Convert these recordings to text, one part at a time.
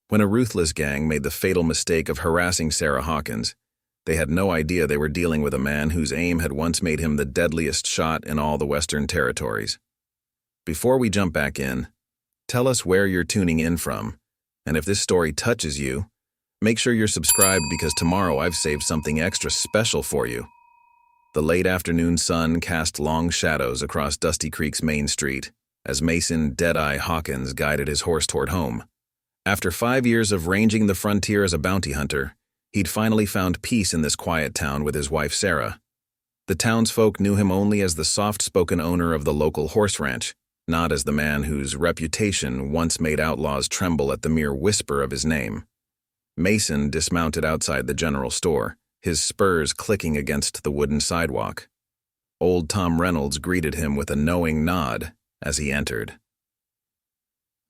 When a ruthless gang made the fatal mistake of harassing Sarah Hawkins, they had no idea they were dealing with a man whose aim had once made him the deadliest shot in all the Western territories. Before we jump back in, tell us where you're tuning in from, and if this story touches you, make sure you're subscribed because tomorrow I've saved something extra special for you. The late afternoon sun cast long shadows across Dusty Creek's main street as Mason Deadeye Hawkins guided his horse toward home. After 5 years of ranging the frontier as a bounty hunter, he'd finally found peace in this quiet town with his wife Sarah. The townsfolk knew him only as the soft-spoken owner of the local horse ranch, not as the man whose reputation once made outlaws tremble at the mere whisper of his name. Mason dismounted outside the general store, his spurs clicking against the wooden sidewalk. Old Tom Reynolds greeted him with a knowing nod as he entered.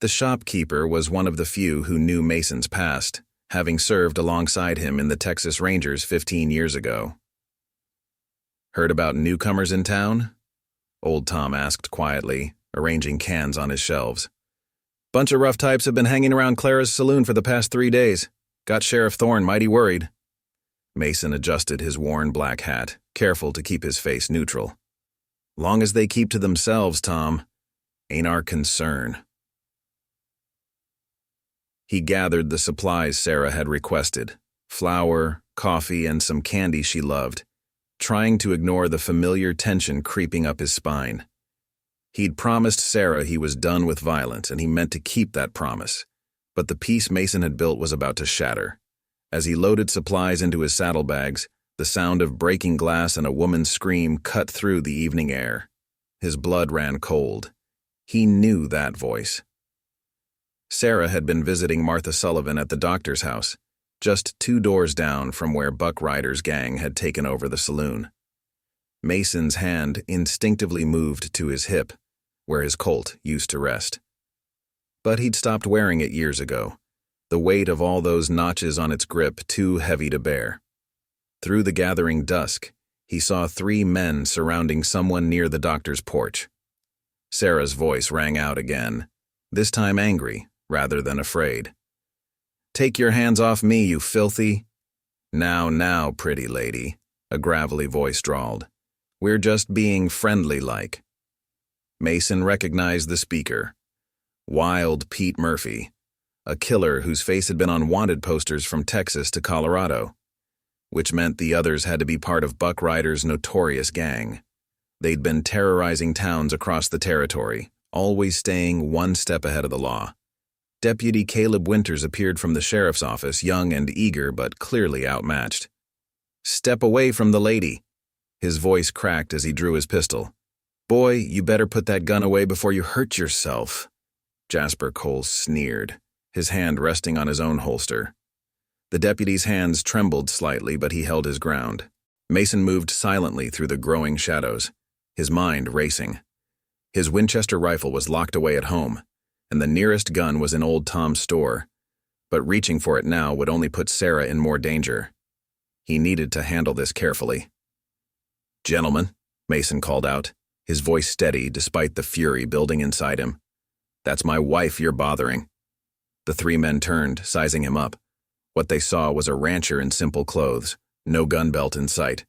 The shopkeeper was one of the few who knew Mason's past, having served alongside him in the Texas Rangers 15 years ago. "Heard about newcomers in town?" Old Tom asked quietly, arranging cans on his shelves. "Bunch of rough types have been hanging around Clara's saloon for the past 3 days. Got Sheriff Thorne mighty worried." Mason adjusted his worn black hat, careful to keep his face neutral. "Long as they keep to themselves, Tom, ain't our concern." He gathered the supplies Sarah had requested, flour, coffee, and some candy she loved, trying to ignore the familiar tension creeping up his spine. He'd promised Sarah he was done with violence, and he meant to keep that promise. But the peace Mason had built was about to shatter. As he loaded supplies into his saddlebags, the sound of breaking glass and a woman's scream cut through the evening air. His blood ran cold. He knew that voice. Sarah had been visiting Martha Sullivan at the doctor's house, just 2 doors down from where Buck Ryder's gang had taken over the saloon. Mason's hand instinctively moved to his hip, where his Colt used to rest. But he'd stopped wearing it years ago, the weight of all those notches on its grip too heavy to bear. Through the gathering dusk, he saw 3 men surrounding someone near the doctor's porch. Sarah's voice rang out again, this time angry rather than afraid. "Take your hands off me, you filthy." Now, pretty lady," a gravelly voice drawled. "We're just being friendly-like." Mason recognized the speaker. Wild Pete Murphy, a killer whose face had been on wanted posters from Texas to Colorado, which meant the others had to be part of Buck Ryder's notorious gang. They'd been terrorizing towns across the territory, always staying 1 step ahead of the law. Deputy Caleb Winters appeared from the sheriff's office, young and eager but clearly outmatched. "Step away from the lady." His voice cracked as he drew his pistol. "Boy, you better put that gun away before you hurt yourself." Jasper Cole sneered, his hand resting on his own holster. The deputy's hands trembled slightly, but he held his ground. Mason moved silently through the growing shadows, his mind racing. His Winchester rifle was locked away at home, and the nearest gun was in Old Tom's store, but reaching for it now would only put Sarah in more danger. He needed to handle this carefully. "Gentlemen," Mason called out, his voice steady despite the fury building inside him. "That's my wife you're bothering." The 3 men turned, sizing him up. What they saw was a rancher in simple clothes, no gun belt in sight.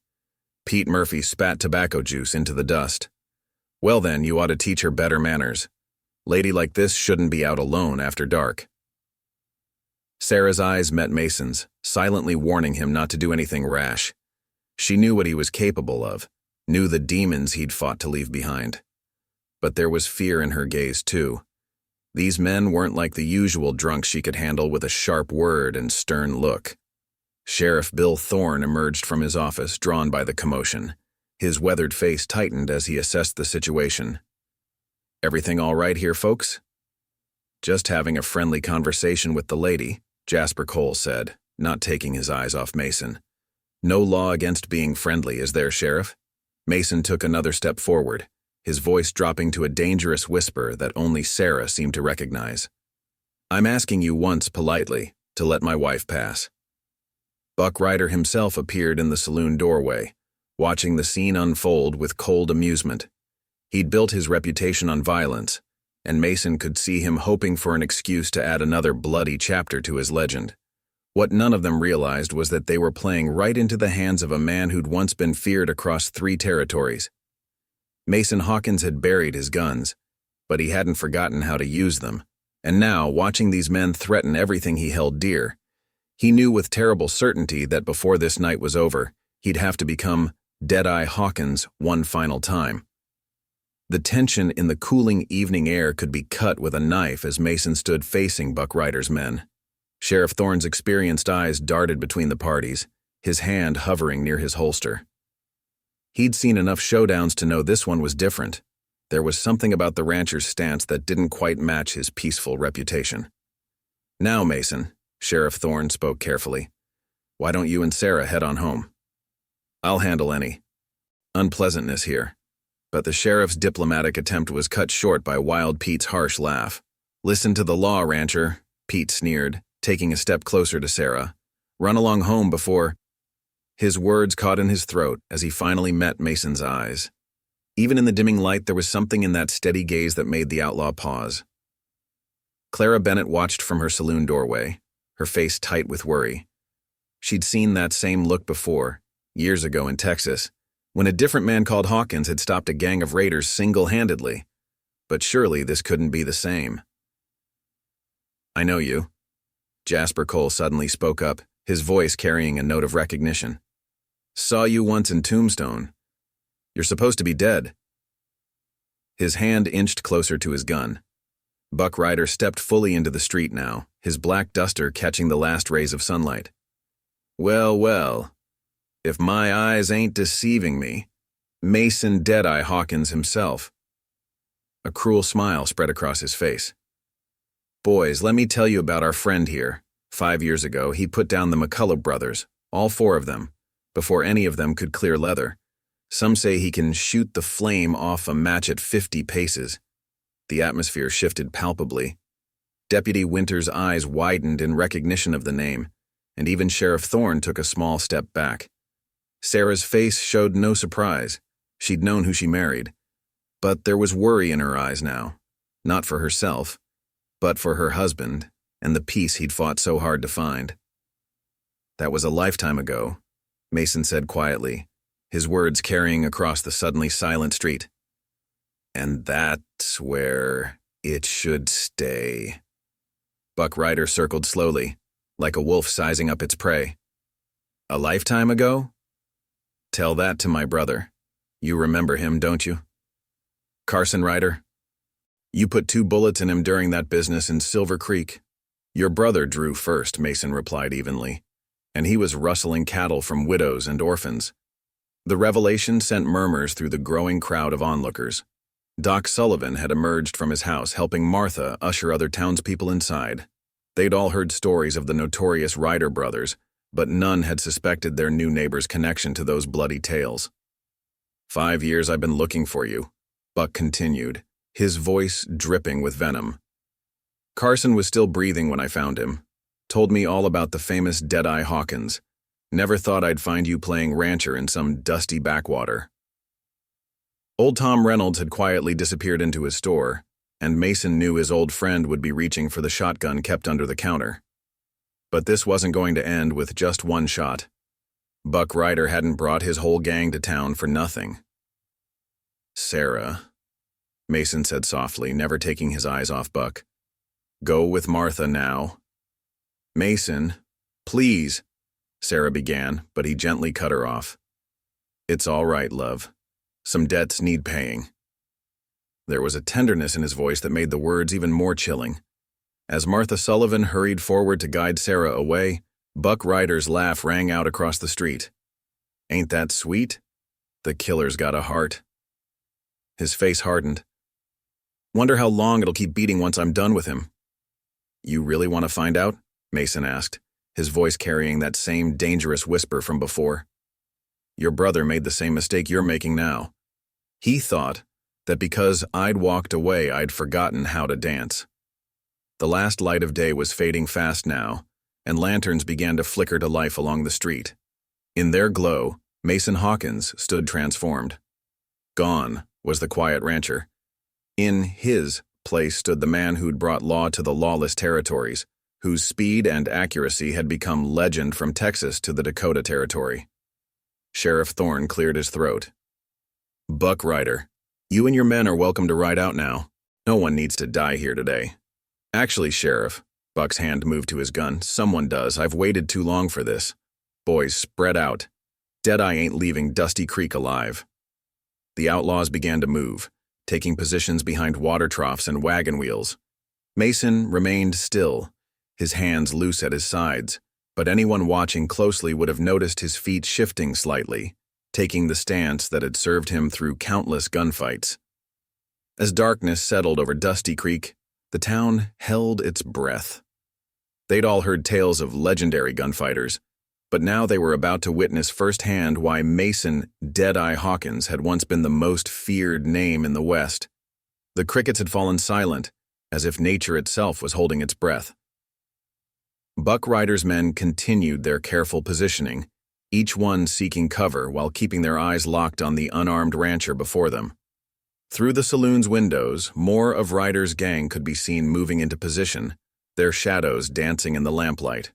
Pete Murphy spat tobacco juice into the dust. "Well then, you ought to teach her better manners. Lady like this shouldn't be out alone after dark." Sarah's eyes met Mason's, silently warning him not to do anything rash. She knew what he was capable of, knew the demons he'd fought to leave behind. But there was fear in her gaze, too. These men weren't like the usual drunks she could handle with a sharp word and stern look. Sheriff Bill Thorne emerged from his office, drawn by the commotion. His weathered face tightened as he assessed the situation. "Everything all right here, folks?" "Just having a friendly conversation with the lady," Jasper Cole said, not taking his eyes off Mason. "No law against being friendly, is there, Sheriff?" Mason took another step forward, his voice dropping to a dangerous whisper that only Sarah seemed to recognize. "I'm asking you once politely to let my wife pass." Buck Ryder himself appeared in the saloon doorway, watching the scene unfold with cold amusement. He'd built his reputation on violence, and Mason could see him hoping for an excuse to add another bloody chapter to his legend. What none of them realized was that they were playing right into the hands of a man who'd once been feared across 3 territories. Mason Hawkins had buried his guns, but he hadn't forgotten how to use them, and now, watching these men threaten everything he held dear, he knew with terrible certainty that before this night was over, he'd have to become Deadeye Hawkins one final time. The tension in the cooling evening air could be cut with a knife as Mason stood facing Buck Ryder's men. Sheriff Thorne's experienced eyes darted between the parties, his hand hovering near his holster. He'd seen enough showdowns to know this one was different. There was something about the rancher's stance that didn't quite match his peaceful reputation. "Now, Mason," Sheriff Thorne spoke carefully, "why don't you and Sarah head on home? I'll handle any unpleasantness here." But the sheriff's diplomatic attempt was cut short by Wild Pete's harsh laugh. "Listen to the law, rancher," Pete sneered, taking a step closer to Sarah. "Run along home before—" His words caught in his throat as he finally met Mason's eyes. Even in the dimming light, there was something in that steady gaze that made the outlaw pause. Clara Bennett watched from her saloon doorway, her face tight with worry. She'd seen that same look before, years ago in Texas, when a different man called Hawkins had stopped a gang of raiders single-handedly. But surely this couldn't be the same. "I know you," Jasper Cole suddenly spoke up, his voice carrying a note of recognition. "Saw you once in Tombstone. You're supposed to be dead." His hand inched closer to his gun. Buck Ryder stepped fully into the street now, his black duster catching the last rays of sunlight. "Well, well, if my eyes ain't deceiving me, Mason Deadeye Hawkins himself." A cruel smile spread across his face. "Boys, let me tell you about our friend here. 5 years ago, he put down the McCullough brothers, all 4 of them, before any of them could clear leather. Some say he can shoot the flame off a match at 50 paces. The atmosphere shifted palpably. Deputy Winter's eyes widened in recognition of the name, and even Sheriff Thorne took a small step back. Sarah's face showed no surprise. She'd known who she married. But there was worry in her eyes now, not for herself, but for her husband and the peace he'd fought so hard to find. "That was a lifetime ago," Mason said quietly, his words carrying across the suddenly silent street. "And that's where it should stay." Buck Ryder circled slowly, like a wolf sizing up its prey. "A lifetime ago? Tell that to my brother. You remember him, don't you? Carson Ryder? You put 2 bullets in him during that business in Silver Creek." "Your brother drew first," Mason replied evenly, "and he was rustling cattle from widows and orphans." The revelation sent murmurs through the growing crowd of onlookers. Doc Sullivan had emerged from his house helping Martha usher other townspeople inside. They'd all heard stories of the notorious Ryder brothers, but none had suspected their new neighbor's connection to those bloody tales. "5 years I've been looking for you," Buck continued, his voice dripping with venom. "Carson was still breathing when I found him. Told me all about the famous Deadeye Hawkins. Never thought I'd find you playing rancher in some dusty backwater." Old Tom Reynolds had quietly disappeared into his store, and Mason knew his old friend would be reaching for the shotgun kept under the counter. But this wasn't going to end with just one shot. Buck Ryder hadn't brought his whole gang to town for nothing. "Sarah," Mason said softly, never taking his eyes off Buck. "Go with Martha now." "Mason, please," Sarah began, but he gently cut her off. "It's all right, love. Some debts need paying." There was a tenderness in his voice that made the words even more chilling. As Martha Sullivan hurried forward to guide Sarah away, Buck Ryder's laugh rang out across the street. "Ain't that sweet? The killer's got a heart." His face hardened. "Wonder how long it'll keep beating once I'm done with him." "You really want to find out?" Mason asked, his voice carrying that same dangerous whisper from before. "Your brother made the same mistake you're making now. He thought that because I'd walked away, I'd forgotten how to dance." The last light of day was fading fast now, and lanterns began to flicker to life along the street. In their glow, Mason Hawkins stood transformed. Gone was the quiet rancher. In his place stood the man who'd brought law to the lawless territories, whose speed and accuracy had become legend from Texas to the Dakota Territory. Sheriff Thorne cleared his throat. "Buck Ryder, you and your men are welcome to ride out now. No one needs to die here today." "Actually, Sheriff," Buck's hand moved to his gun, "someone does. I've waited too long for this. Boys, spread out. Deadeye ain't leaving Dusty Creek alive." The outlaws began to move, taking positions behind water troughs and wagon wheels. Mason remained still, his hands loose at his sides, but anyone watching closely would have noticed his feet shifting slightly, taking the stance that had served him through countless gunfights. As darkness settled over Dusty Creek, the town held its breath. They'd all heard tales of legendary gunfighters, but now they were about to witness firsthand why Mason Deadeye Hawkins had once been the most feared name in the West. The crickets had fallen silent, as if nature itself was holding its breath. Buck Ryder's men continued their careful positioning, each one seeking cover while keeping their eyes locked on the unarmed rancher before them. Through the saloon's windows, more of Ryder's gang could be seen moving into position, their shadows dancing in the lamplight.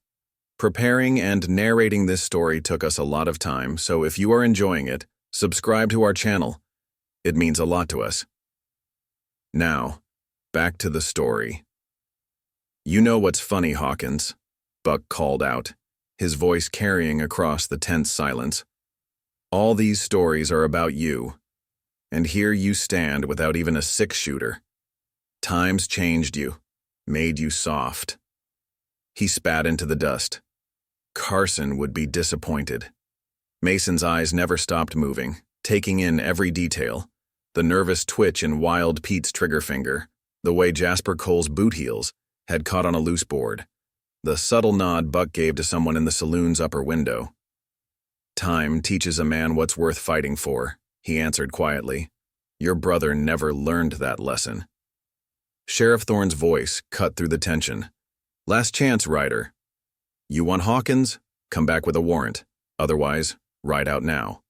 Preparing and narrating this story took us a lot of time, so if you are enjoying it, subscribe to our channel. It means a lot to us. Now, back to the story. "You know what's funny, Hawkins?" Buck called out, his voice carrying across the tense silence. "All these stories are about you, and here you stand without even a six-shooter. Times changed you, made you soft." He spat into the dust. Carson would be disappointed. Mason's eyes never stopped moving, taking in every detail. The nervous twitch in Wild Pete's trigger finger, the way Jasper Cole's boot heels had caught on a loose board, the subtle nod Buck gave to someone in the saloon's upper window. "Time teaches a man what's worth fighting for," he answered quietly. "Your brother never learned that lesson." Sheriff Thorne's voice cut through the tension. "Last chance, Ryder. You want Hawkins? Come back with a warrant. Otherwise, ride out now."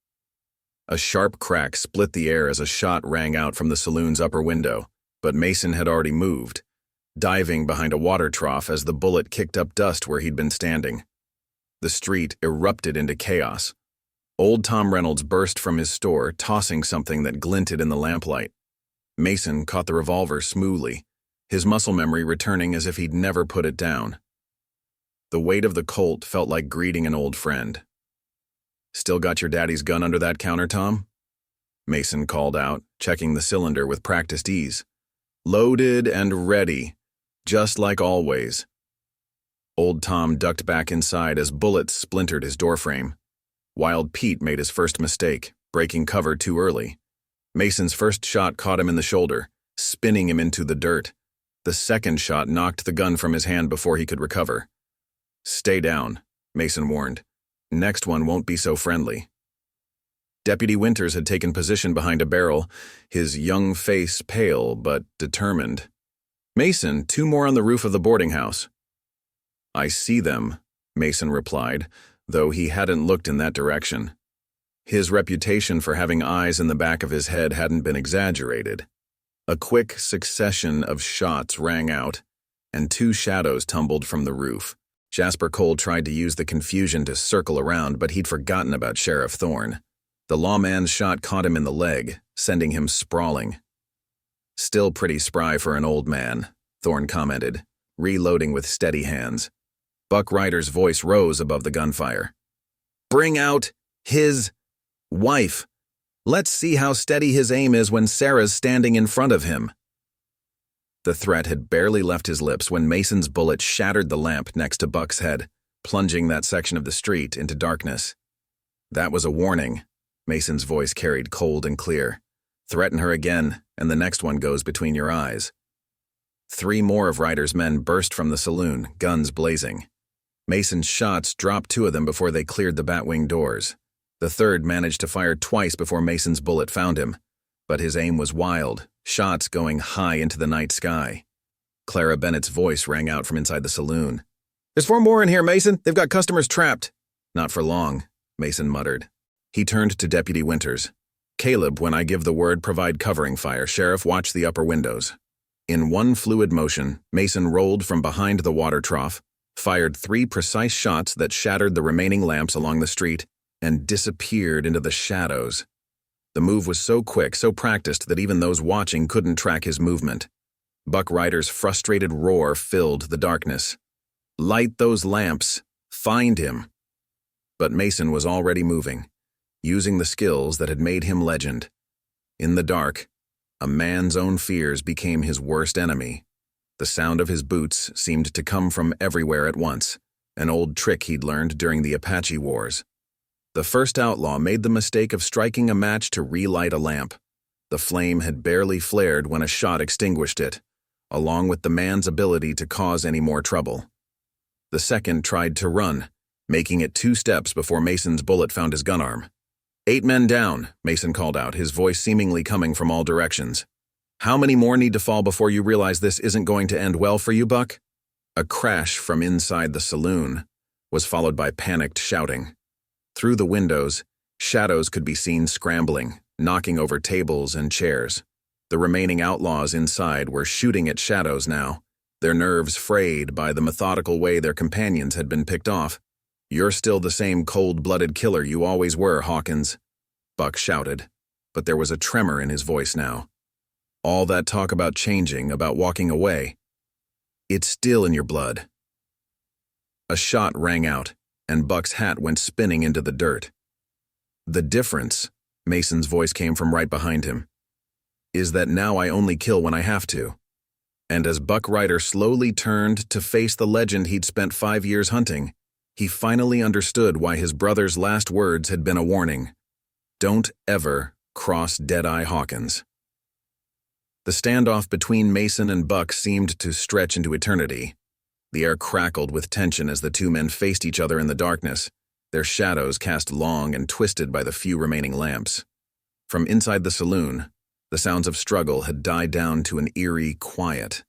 A sharp crack split the air as a shot rang out from the saloon's upper window, but Mason had already moved, diving behind a water trough as the bullet kicked up dust where he'd been standing. The street erupted into chaos. Old Tom Reynolds burst from his store, tossing something that glinted in the lamplight. Mason caught the revolver smoothly, his muscle memory returning as if he'd never put it down. The weight of the Colt felt like greeting an old friend. "Still got your daddy's gun under that counter, Tom?" Mason called out, checking the cylinder with practiced ease. "Loaded and ready, just like always." Old Tom ducked back inside as bullets splintered his doorframe. Wild Pete made his first mistake, breaking cover too early. Mason's first shot caught him in the shoulder, spinning him into the dirt. The second shot knocked the gun from his hand before he could recover. "Stay down," Mason warned. "Next one won't be so friendly." Deputy Winters had taken position behind a barrel, his young face pale but determined. "Mason, two more on the roof of the boarding house." "I see them," Mason replied, though he hadn't looked in that direction. His reputation for having eyes in the back of his head hadn't been exaggerated. A quick succession of shots rang out, and two shadows tumbled from the roof. Jasper Cole tried to use the confusion to circle around, but he'd forgotten about Sheriff Thorne. The lawman's shot caught him in the leg, sending him sprawling. "Still pretty spry for an old man," Thorne commented, reloading with steady hands. Buck Ryder's voice rose above the gunfire. "Bring out his wife. Let's see how steady his aim is when Sarah's standing in front of him." The threat had barely left his lips when Mason's bullet shattered the lamp next to Buck's head, plunging that section of the street into darkness. "That was a warning," Mason's voice carried cold and clear. "Threaten her again, and the next one goes between your eyes." Three more of Ryder's men burst from the saloon, guns blazing. Mason's shots dropped two of them before they cleared the batwing doors. The third managed to fire twice before Mason's bullet found him, but his aim was wild, shots going high into the night sky. Clara Bennett's voice rang out from inside the saloon. "There's four more in here, Mason. They've got customers trapped." "Not for long," Mason muttered. He turned to Deputy Winters. "Caleb, when I give the word, provide covering fire. Sheriff, watch the upper windows." In one fluid motion, Mason rolled from behind the water trough, fired 3 precise shots that shattered the remaining lamps along the street, and disappeared into the shadows. The move was so quick, so practiced that even those watching couldn't track his movement. Buck Ryder's frustrated roar filled the darkness. "Light those lamps! Find him!" But Mason was already moving, using the skills that had made him legend. In the dark, a man's own fears became his worst enemy. The sound of his boots seemed to come from everywhere at once, an old trick he'd learned during the Apache Wars. The first outlaw made the mistake of striking a match to relight a lamp. The flame had barely flared when a shot extinguished it, along with the man's ability to cause any more trouble. The second tried to run, making it 2 steps before Mason's bullet found his gun arm. "8 men down," Mason called out, his voice seemingly coming from all directions. "How many more need to fall before you realize this isn't going to end well for you, Buck?" A crash from inside the saloon was followed by panicked shouting. Through the windows, shadows could be seen scrambling, knocking over tables and chairs. The remaining outlaws inside were shooting at shadows now, their nerves frayed by the methodical way their companions had been picked off. "You're still the same cold-blooded killer you always were, Hawkins," Buck shouted, but there was a tremor in his voice now. "All that talk about changing, about walking away, it's still in your blood." A shot rang out, and Buck's hat went spinning into the dirt. "The difference," Mason's voice came from right behind him, "is that now I only kill when I have to." And as Buck Ryder slowly turned to face the legend he'd spent 5 years hunting, he finally understood why his brother's last words had been a warning. Don't ever cross Deadeye Hawkins. The standoff between Mason and Buck seemed to stretch into eternity. The air crackled with tension as the 2 men faced each other in the darkness, their shadows cast long and twisted by the few remaining lamps. From inside the saloon, the sounds of struggle had died down to an eerie quiet.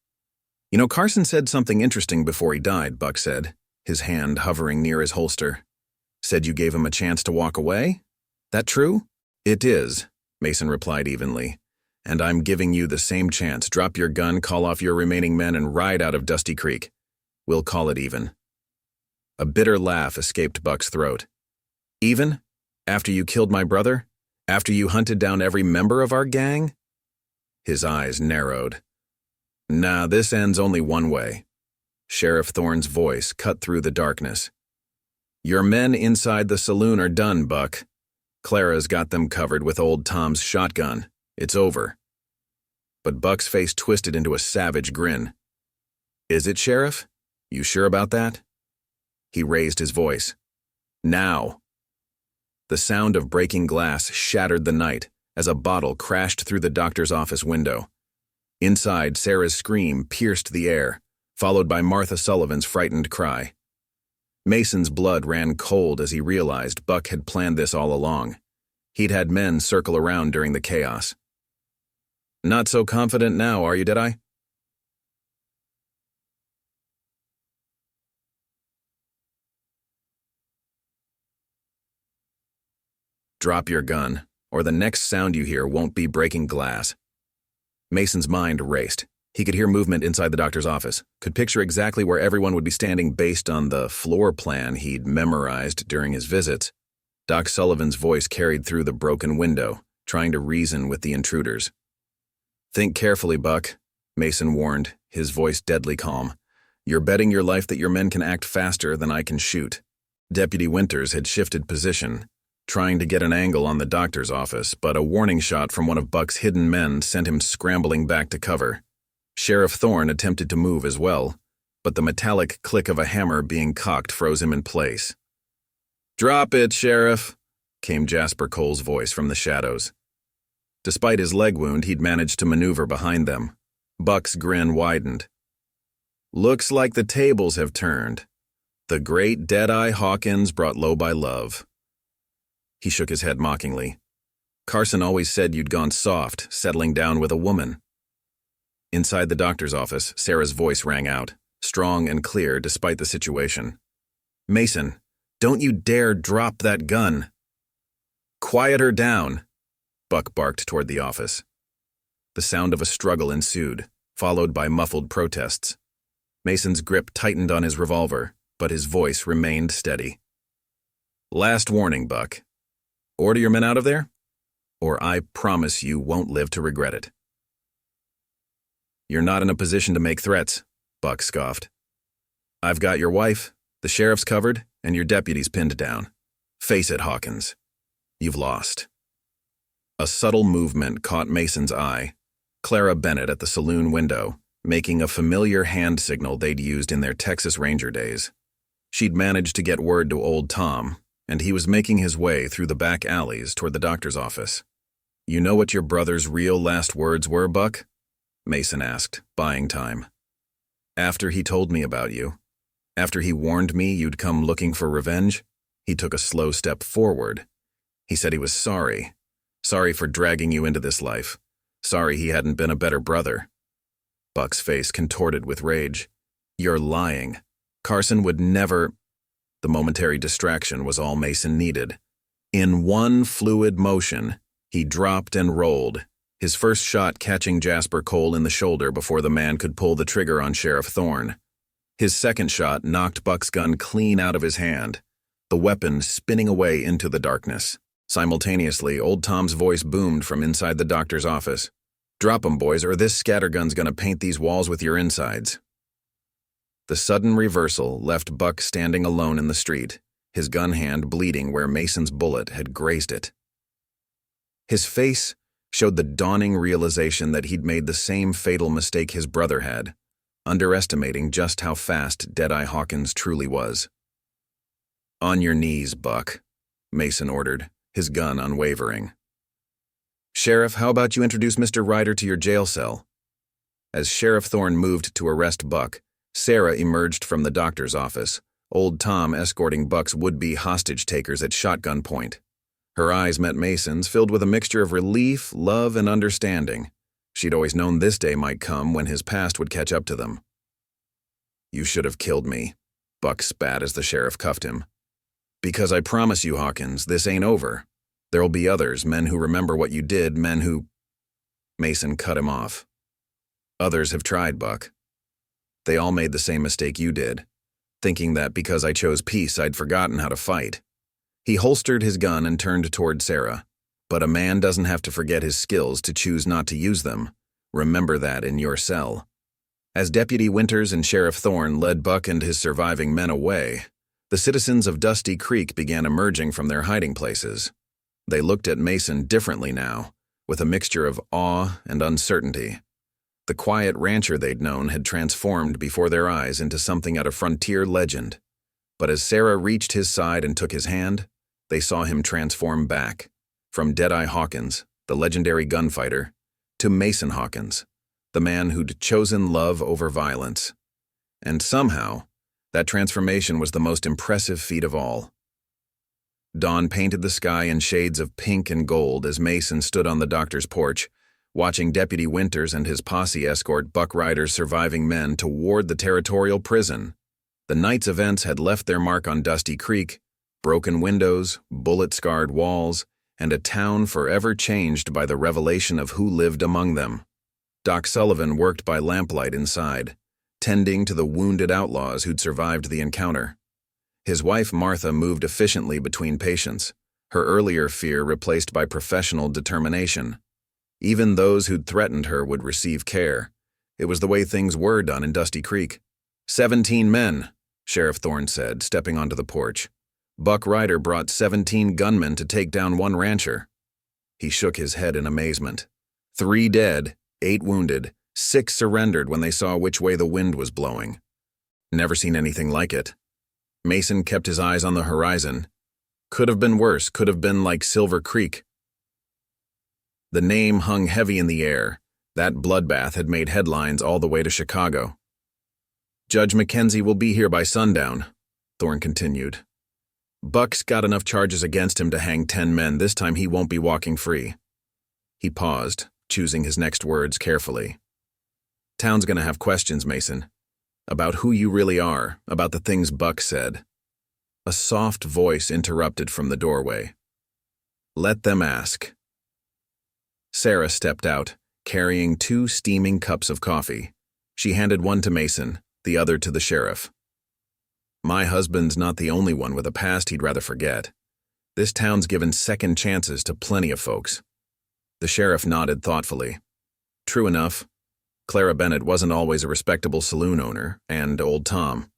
"You know, Carson said something interesting before he died," Buck said, his hand hovering near his holster. "Said you gave him a chance to walk away? That true?" "It is," Mason replied evenly. "And I'm giving you the same chance. Drop your gun, call off your remaining men, and ride out of Dusty Creek. We'll call it even." A bitter laugh escaped Buck's throat. "Even? After you killed my brother? After you hunted down every member of our gang?" His eyes narrowed. "Nah, this ends only one way." Sheriff Thorne's voice cut through the darkness. "Your men inside the saloon are done, Buck. Clara's got them covered with old Tom's shotgun. It's over." But Buck's face twisted into a savage grin. "Is it, Sheriff? You sure about that?" He raised his voice. "Now." The sound of breaking glass shattered the night as a bottle crashed through the doctor's office window. Inside, Sarah's scream pierced the air, followed by Martha Sullivan's frightened cry. Mason's blood ran cold as he realized Buck had planned this all along. He'd had men circle around during the chaos. "Not so confident now, are you, Deadeye?" "Drop your gun, or the next sound you hear won't be breaking glass." Mason's mind raced. He could hear movement inside the doctor's office, could picture exactly where everyone would be standing based on the floor plan he'd memorized during his visits. Doc Sullivan's voice carried through the broken window, trying to reason with the intruders. "Think carefully, Buck," Mason warned, his voice deadly calm. "You're betting your life that your men can act faster than I can shoot." Deputy Winters had shifted position, trying to get an angle on the doctor's office, but a warning shot from one of Buck's hidden men sent him scrambling back to cover. Sheriff Thorne attempted to move as well, but the metallic click of a hammer being cocked froze him in place. "Drop it, Sheriff," came Jasper Cole's voice from the shadows. Despite his leg wound, he'd managed to maneuver behind them. Buck's grin widened. "Looks like the tables have turned. The great Deadeye Hawkins brought low by love." He shook his head mockingly. "Carson always said you'd gone soft, settling down with a woman." Inside the doctor's office, Sarah's voice rang out, strong and clear despite the situation. "Mason, don't you dare drop that gun." "Quiet her down," Buck barked toward the office. The sound of a struggle ensued, followed by muffled protests. Mason's grip tightened on his revolver, but his voice remained steady. "Last warning, Buck. Order your men out of there, or I promise you won't live to regret it." "You're not in a position to make threats," Buck scoffed. "I've got your wife, the sheriff's covered, and your deputies pinned down. Face it, Hawkins. You've lost." A subtle movement caught Mason's eye. Clara Bennett at the saloon window, making a familiar hand signal they'd used in their Texas Ranger days. She'd managed to get word to old Tom, and he was making his way through the back alleys toward the doctor's office. "You know what your brother's real last words were, Buck?" Mason asked, buying time. "After he told me about you, after he warned me you'd come looking for revenge, he took a slow step forward. He said he was sorry. Sorry for dragging you into this life. Sorry he hadn't been a better brother." Buck's face contorted with rage. "You're lying. Carson would never—" The momentary distraction was all Mason needed. In one fluid motion, he dropped and rolled, his first shot catching Jasper Cole in the shoulder before the man could pull the trigger on Sheriff Thorne. His second shot knocked Buck's gun clean out of his hand, the weapon spinning away into the darkness. Simultaneously, old Tom's voice boomed from inside the doctor's office. "Drop 'em, boys, or this scattergun's gonna paint these walls with your insides." The sudden reversal left Buck standing alone in the street, his gun hand bleeding where Mason's bullet had grazed it. His face showed the dawning realization that he'd made the same fatal mistake his brother had, underestimating just how fast Deadeye Hawkins truly was. "On your knees, Buck," Mason ordered, his gun unwavering. "Sheriff, how about you introduce Mr. Ryder to your jail cell?" As Sheriff Thorne moved to arrest Buck, Sarah emerged from the doctor's office, old Tom escorting Buck's would-be hostage-takers at shotgun point. Her eyes met Mason's, filled with a mixture of relief, love, and understanding. She'd always known this day might come when his past would catch up to them. "You should have killed me," Buck spat as the sheriff cuffed him. "Because I promise you, Hawkins, this ain't over. There'll be others, men who remember what you did, men who—" Mason cut him off. "Others have tried, Buck. They all made the same mistake you did, thinking that because I chose peace I'd forgotten how to fight." He holstered his gun and turned toward Sarah. "But a man doesn't have to forget his skills to choose not to use them. Remember that in your cell." As Deputy Winters and Sheriff Thorne led Buck and his surviving men away, the citizens of Dusty Creek began emerging from their hiding places. They looked at Mason differently now, with a mixture of awe and uncertainty. The quiet rancher they'd known had transformed before their eyes into something out of frontier legend. But as Sarah reached his side and took his hand, they saw him transform back, from Deadeye Hawkins, the legendary gunfighter, to Mason Hawkins, the man who'd chosen love over violence. And somehow, that transformation was the most impressive feat of all. Dawn painted the sky in shades of pink and gold as Mason stood on the doctor's porch, watching Deputy Winters and his posse escort Buck Ryder's surviving men toward the territorial prison. The night's events had left their mark on Dusty Creek, broken windows, bullet-scarred walls, and a town forever changed by the revelation of who lived among them. Doc Sullivan worked by lamplight inside, tending to the wounded outlaws who'd survived the encounter. His wife Martha moved efficiently between patients, her earlier fear replaced by professional determination. Even those who'd threatened her would receive care. It was the way things were done in Dusty Creek. 17 men, Sheriff Thorne said, stepping onto the porch. Buck Ryder brought 17 gunmen to take down one rancher. He shook his head in amazement. 3 dead, 8 wounded, 6 surrendered when they saw which way the wind was blowing. Never seen anything like it. Mason kept his eyes on the horizon. Could have been worse, could have been like Silver Creek. The name hung heavy in the air. That bloodbath had made headlines all the way to Chicago. "Judge Mackenzie will be here by sundown," Thorne continued. "Buck's got enough charges against him to hang 10 men. This time he won't be walking free." He paused, choosing his next words carefully. "Town's gonna have questions, Mason. About who you really are, about the things Buck said." A soft voice interrupted from the doorway. "Let them ask." Sarah stepped out, carrying 2 steaming cups of coffee. She handed one to Mason, the other to the sheriff. My husband's not the only one with a past he'd rather forget. This town's given second chances to plenty of folks. The sheriff nodded thoughtfully. True enough. Clara Bennett wasn't always a respectable saloon owner, and old Tom.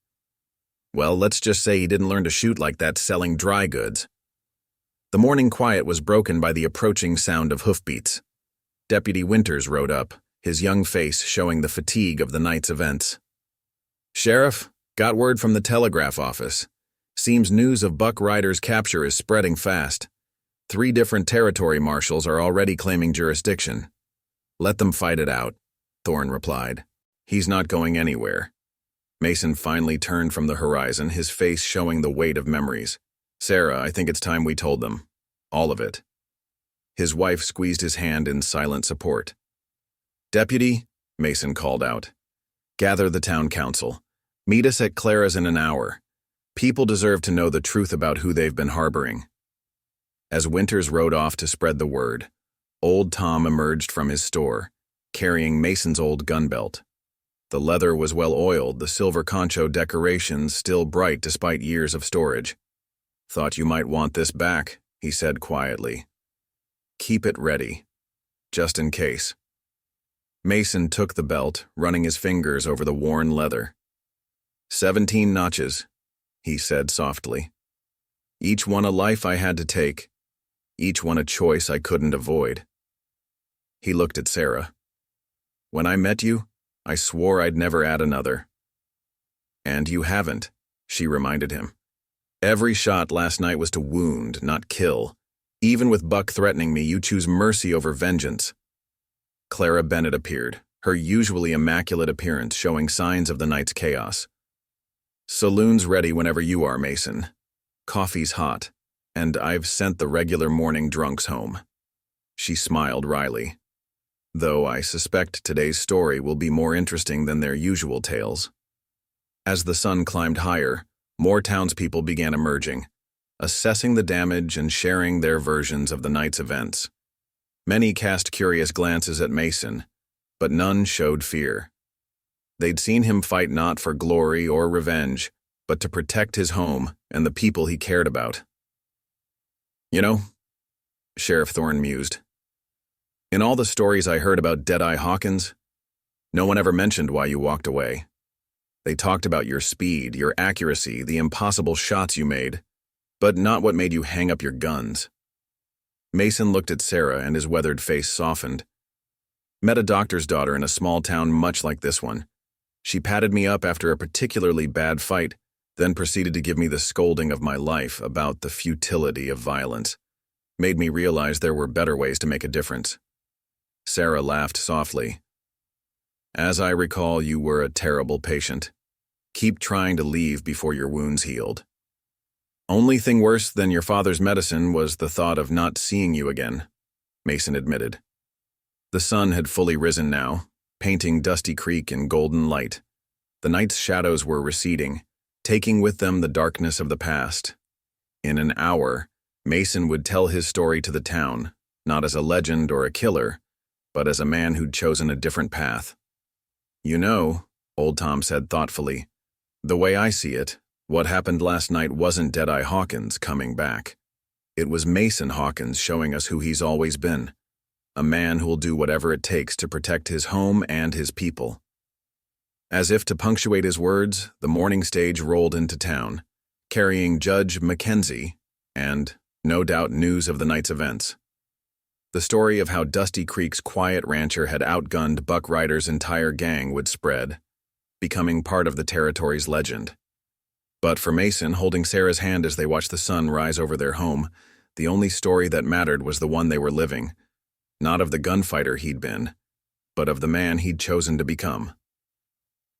Well, let's just say he didn't learn to shoot like that selling dry goods. The morning quiet was broken by the approaching sound of hoofbeats. Deputy Winters rode up, his young face showing the fatigue of the night's events. "Sheriff, got word from the telegraph office. Seems news of Buck Ryder's capture is spreading fast. 3 different territory marshals are already claiming jurisdiction." "Let them fight it out," Thorne replied. "He's not going anywhere." Mason finally turned from the horizon, his face showing the weight of memories. "Sarah, I think it's time we told them. All of it." His wife squeezed his hand in silent support. "Deputy," Mason called out, "gather the town council. Meet us at Clara's in an hour. People deserve to know the truth about who they've been harboring." As Winters rode off to spread the word, old Tom emerged from his store, carrying Mason's old gun belt. The leather was well oiled, the silver concho decorations still bright despite years of storage. "Thought you might want this back," he said quietly. "Keep it ready, just in case." Mason took the belt, running his fingers over the worn leather. 17 notches, he said softly. "Each one a life I had to take, each one a choice I couldn't avoid." He looked at Sarah. "When I met you, I swore I'd never add another." "And you haven't," she reminded him. "Every shot last night was to wound, not kill. Even with Buck threatening me, you choose mercy over vengeance." Clara Bennett appeared, her usually immaculate appearance showing signs of the night's chaos. "Saloon's ready whenever you are, Mason. Coffee's hot, and I've sent the regular morning drunks home." She smiled wryly. "Though I suspect today's story will be more interesting than their usual tales." As the sun climbed higher, more townspeople began emerging, assessing the damage and sharing their versions of the night's events. Many cast curious glances at Mason, but none showed fear. They'd seen him fight not for glory or revenge, but to protect his home and the people he cared about. "You know," Sheriff Thorne mused, "in all the stories I heard about Deadeye Hawkins, no one ever mentioned why you walked away. They talked about your speed, your accuracy, the impossible shots you made, but not what made you hang up your guns." Mason looked at Sarah and his weathered face softened. "Met a doctor's daughter in a small town much like this one. She patted me up after a particularly bad fight, then proceeded to give me the scolding of my life about the futility of violence. Made me realize there were better ways to make a difference." Sarah laughed softly. "As I recall, you were a terrible patient. Keep trying to leave before your wounds healed." "Only thing worse than your father's medicine was the thought of not seeing you again," Mason admitted. The sun had fully risen now, painting Dusty Creek in golden light. The night's shadows were receding, taking with them the darkness of the past. In an hour, Mason would tell his story to the town, not as a legend or a killer, but as a man who'd chosen a different path. "You know," old Tom said thoughtfully, "the way I see it, what happened last night wasn't Deadeye Hawkins coming back. It was Mason Hawkins showing us who he's always been, a man who'll do whatever it takes to protect his home and his people." As if to punctuate his words, the morning stage rolled into town, carrying Judge Mackenzie and, no doubt, news of the night's events. The story of how Dusty Creek's quiet rancher had outgunned Buck Ryder's entire gang would spread, becoming part of the territory's legend. But for Mason, holding Sarah's hand as they watched the sun rise over their home, the only story that mattered was the one they were living, not of the gunfighter he'd been, but of the man he'd chosen to become.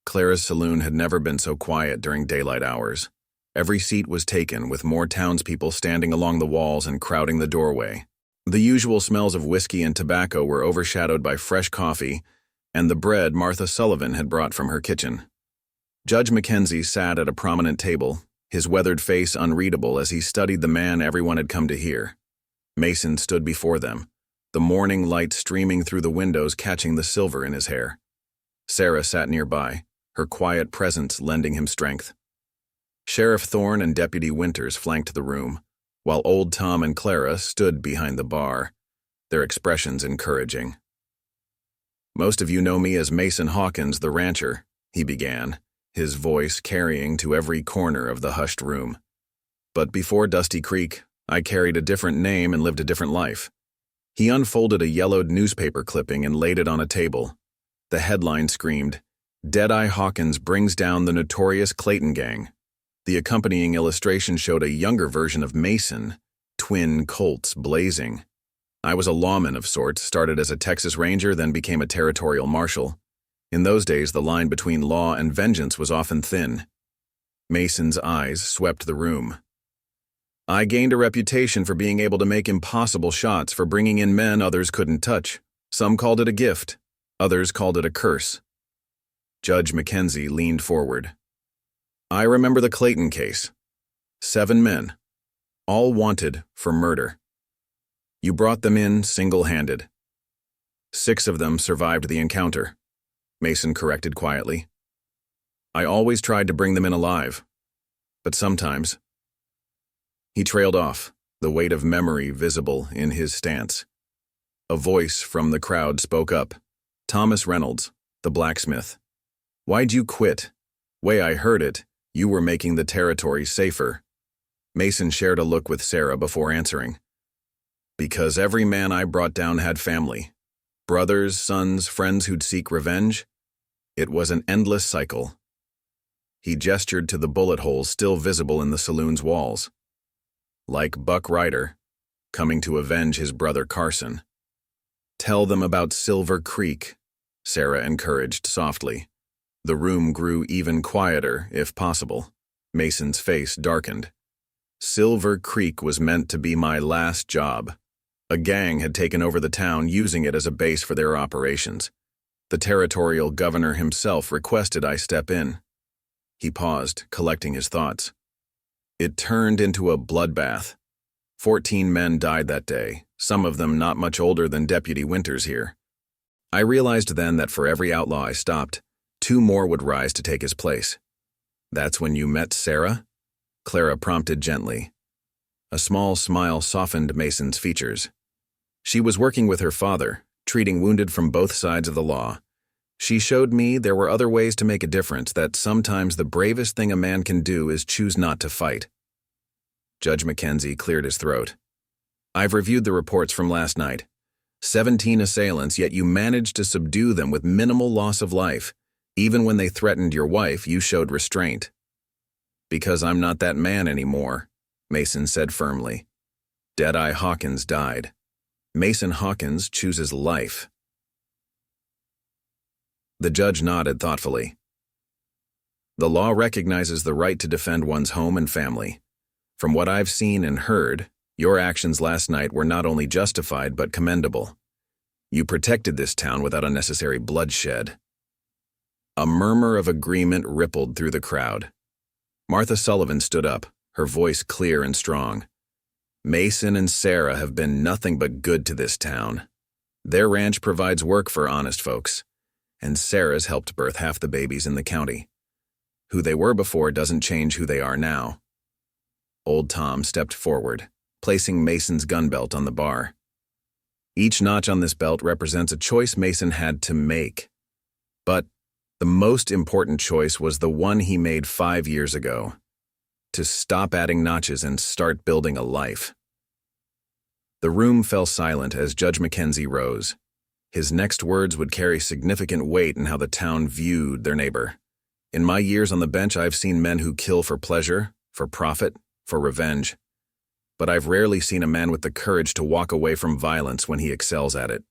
Clara's saloon had never been so quiet during daylight hours. Every seat was taken, with more townspeople standing along the walls and crowding the doorway. The usual smells of whiskey and tobacco were overshadowed by fresh coffee and the bread Martha Sullivan had brought from her kitchen. Judge Mackenzie sat at a prominent table, his weathered face unreadable as he studied the man everyone had come to hear. Mason stood before them, the morning light streaming through the windows catching the silver in his hair. Sarah sat nearby, her quiet presence lending him strength. Sheriff Thorne and Deputy Winters flanked the room, while Old Tom and Clara stood behind the bar, their expressions encouraging. "Most of you know me as Mason Hawkins, the rancher," he began, his voice carrying to every corner of the hushed room. "But before Dusty Creek, I carried a different name and lived a different life." He unfolded a yellowed newspaper clipping and laid it on a table. The headline screamed, "Deadeye Hawkins brings down the notorious Clayton gang." The accompanying illustration showed a younger version of Mason, twin Colts blazing. I was a lawman of sorts, started as a Texas Ranger, then became a territorial marshal. In those days, the line between law and vengeance was often thin. Mason's eyes swept the room. "I gained a reputation for being able to make impossible shots, for bringing in men others couldn't touch. Some called it a gift, others called it a curse." Judge Mackenzie leaned forward. "I remember the Clayton case. 7 men, all wanted for murder. You brought them in single-handed. 6 of them survived the encounter," Mason corrected quietly. "I always tried to bring them in alive, but sometimes—" He trailed off, the weight of memory visible in his stance. A voice from the crowd spoke up. Thomas Reynolds, the blacksmith. "Why'd you quit? Way I heard it, you were making the territory safer." Mason shared a look with Sarah before answering. "Because every man I brought down had family. Brothers, sons, friends who'd seek revenge. It was an endless cycle." He gestured to the bullet holes still visible in the saloon's walls. "Like Buck Ryder, coming to avenge his brother Carson." "Tell them about Silver Creek," Sarah encouraged softly. The room grew even quieter, if possible. Mason's face darkened. "Silver Creek was meant to be my last job. A gang had taken over the town, using it as a base for their operations. The territorial governor himself requested I step in." He paused, collecting his thoughts. "It turned into a bloodbath. 14 men died that day, some of them not much older than Deputy Winters here. I realized then that for every outlaw I stopped, 2 more would rise to take his place." "That's when you met Sarah?" Clara prompted gently. A small smile softened Mason's features. "She was working with her father, treating wounded from both sides of the law. She showed me there were other ways to make a difference, that sometimes the bravest thing a man can do is choose not to fight." Judge Mackenzie cleared his throat. "I've reviewed the reports from last night. 17 assailants, yet you managed to subdue them with minimal loss of life. Even when they threatened your wife, you showed restraint." "Because I'm not that man anymore," Mason said firmly. "Deadeye Hawkins died. Mason Hawkins chooses life." The judge nodded thoughtfully. "The law recognizes the right to defend one's home and family. From what I've seen and heard, your actions last night were not only justified but commendable. You protected this town without unnecessary bloodshed." A murmur of agreement rippled through the crowd. Martha Sullivan stood up, her voice clear and strong. "Mason and Sarah have been nothing but good to this town. Their ranch provides work for honest folks, and Sarah's helped birth half the babies in the county. Who they were before doesn't change who they are now." Old Tom stepped forward, placing Mason's gun belt on the bar. "Each notch on this belt represents a choice Mason had to make. But the most important choice was the one he made 5 years ago. To stop adding notches and start building a life." The room fell silent as Judge Mackenzie rose. His next words would carry significant weight in how the town viewed their neighbor. "In my years on the bench, I've seen men who kill for pleasure, for profit, for revenge. But I've rarely seen a man with the courage to walk away from violence when he excels at it.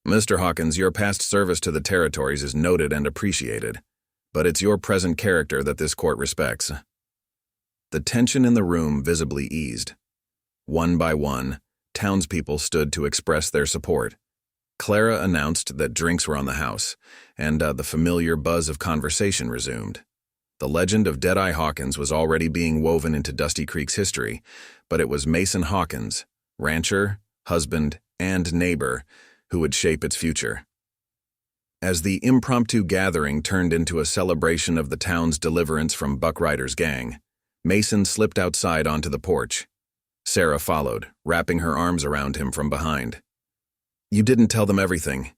Mr. Hawkins, your past service to the territories is noted and appreciated, but it's your present character that this court respects." The tension in the room visibly eased. One by one, townspeople stood to express their support. Clara announced that drinks were on the house, and the familiar buzz of conversation resumed. The legend of Deadeye Hawkins was already being woven into Dusty Creek's history, but it was Mason Hawkins, rancher, husband, and neighbor who would shape its future. As the impromptu gathering turned into a celebration of the town's deliverance from Buck Ryder's gang, Mason slipped outside onto the porch. Sarah followed, wrapping her arms around him from behind. "You didn't tell them everything,"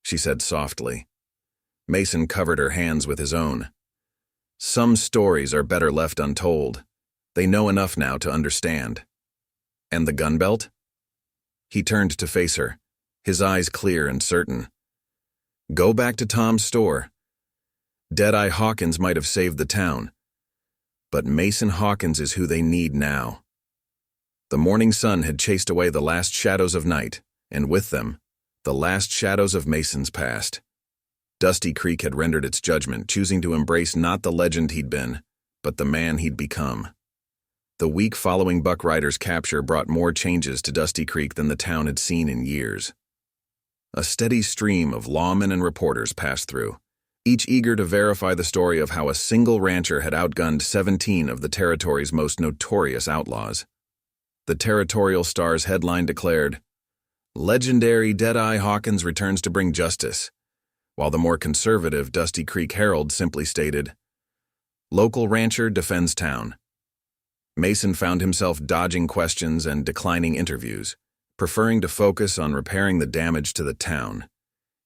she said softly. Mason covered her hands with his own. "Some stories are better left untold. They know enough now to understand." "And the gun belt?" He turned to face her, his eyes clear and certain. "Go back to Tom's store. Deadeye Hawkins might have saved the town, but Mason Hawkins is who they need now." The morning sun had chased away the last shadows of night, and with them, the last shadows of Mason's past. Dusty Creek had rendered its judgment, choosing to embrace not the legend he'd been, but the man he'd become. The week following Buck Ryder's capture brought more changes to Dusty Creek than the town had seen in years. A steady stream of lawmen and reporters passed through, each eager to verify the story of how a single rancher had outgunned 17 of the territory's most notorious outlaws. The Territorial Star's headline declared, "Legendary Deadeye Hawkins returns to bring justice," while the more conservative Dusty Creek Herald simply stated, "Local rancher defends town." Mason found himself dodging questions and declining interviews, preferring to focus on repairing the damage to the town.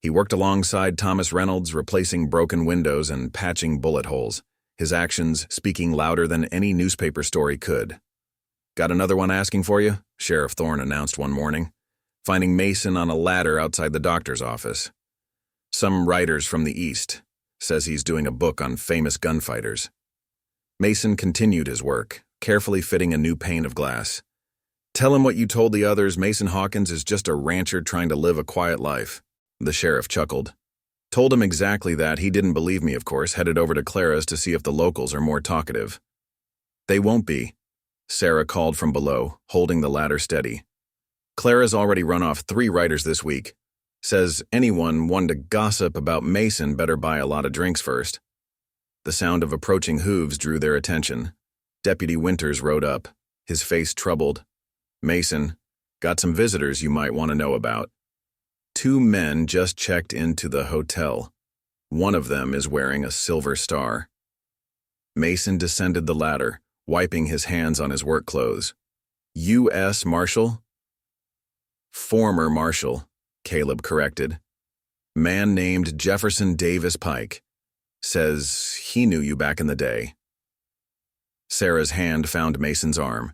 He worked alongside Thomas Reynolds, replacing broken windows and patching bullet holes, his actions speaking louder than any newspaper story could. "Got another one asking for you?" Sheriff Thorne announced one morning, finding Mason on a ladder outside the doctor's office. "Some writers from the East. Says he's doing a book on famous gunfighters." Mason continued his work, carefully fitting a new pane of glass. "Tell him what you told the others. Mason Hawkins is just a rancher trying to live a quiet life." The sheriff chuckled. "Told him exactly that. He didn't believe me, of course, headed over to Clara's to see if the locals are more talkative." "They won't be," Sarah called from below, holding the ladder steady. "Clara's already run off 3 writers this week. Says anyone wanting to gossip about Mason better buy a lot of drinks first." The sound of approaching hooves drew their attention. Deputy Winters rode up, his face troubled. "Mason, got some visitors you might want to know about. 2 men just checked into the hotel. One of them is wearing a silver star." Mason descended the ladder, wiping his hands on his work clothes. "U.S. Marshal?" "Former Marshal," Caleb corrected. "Man named Jefferson Davis Pike. Says he knew you back in the day." Sarah's hand found Mason's arm.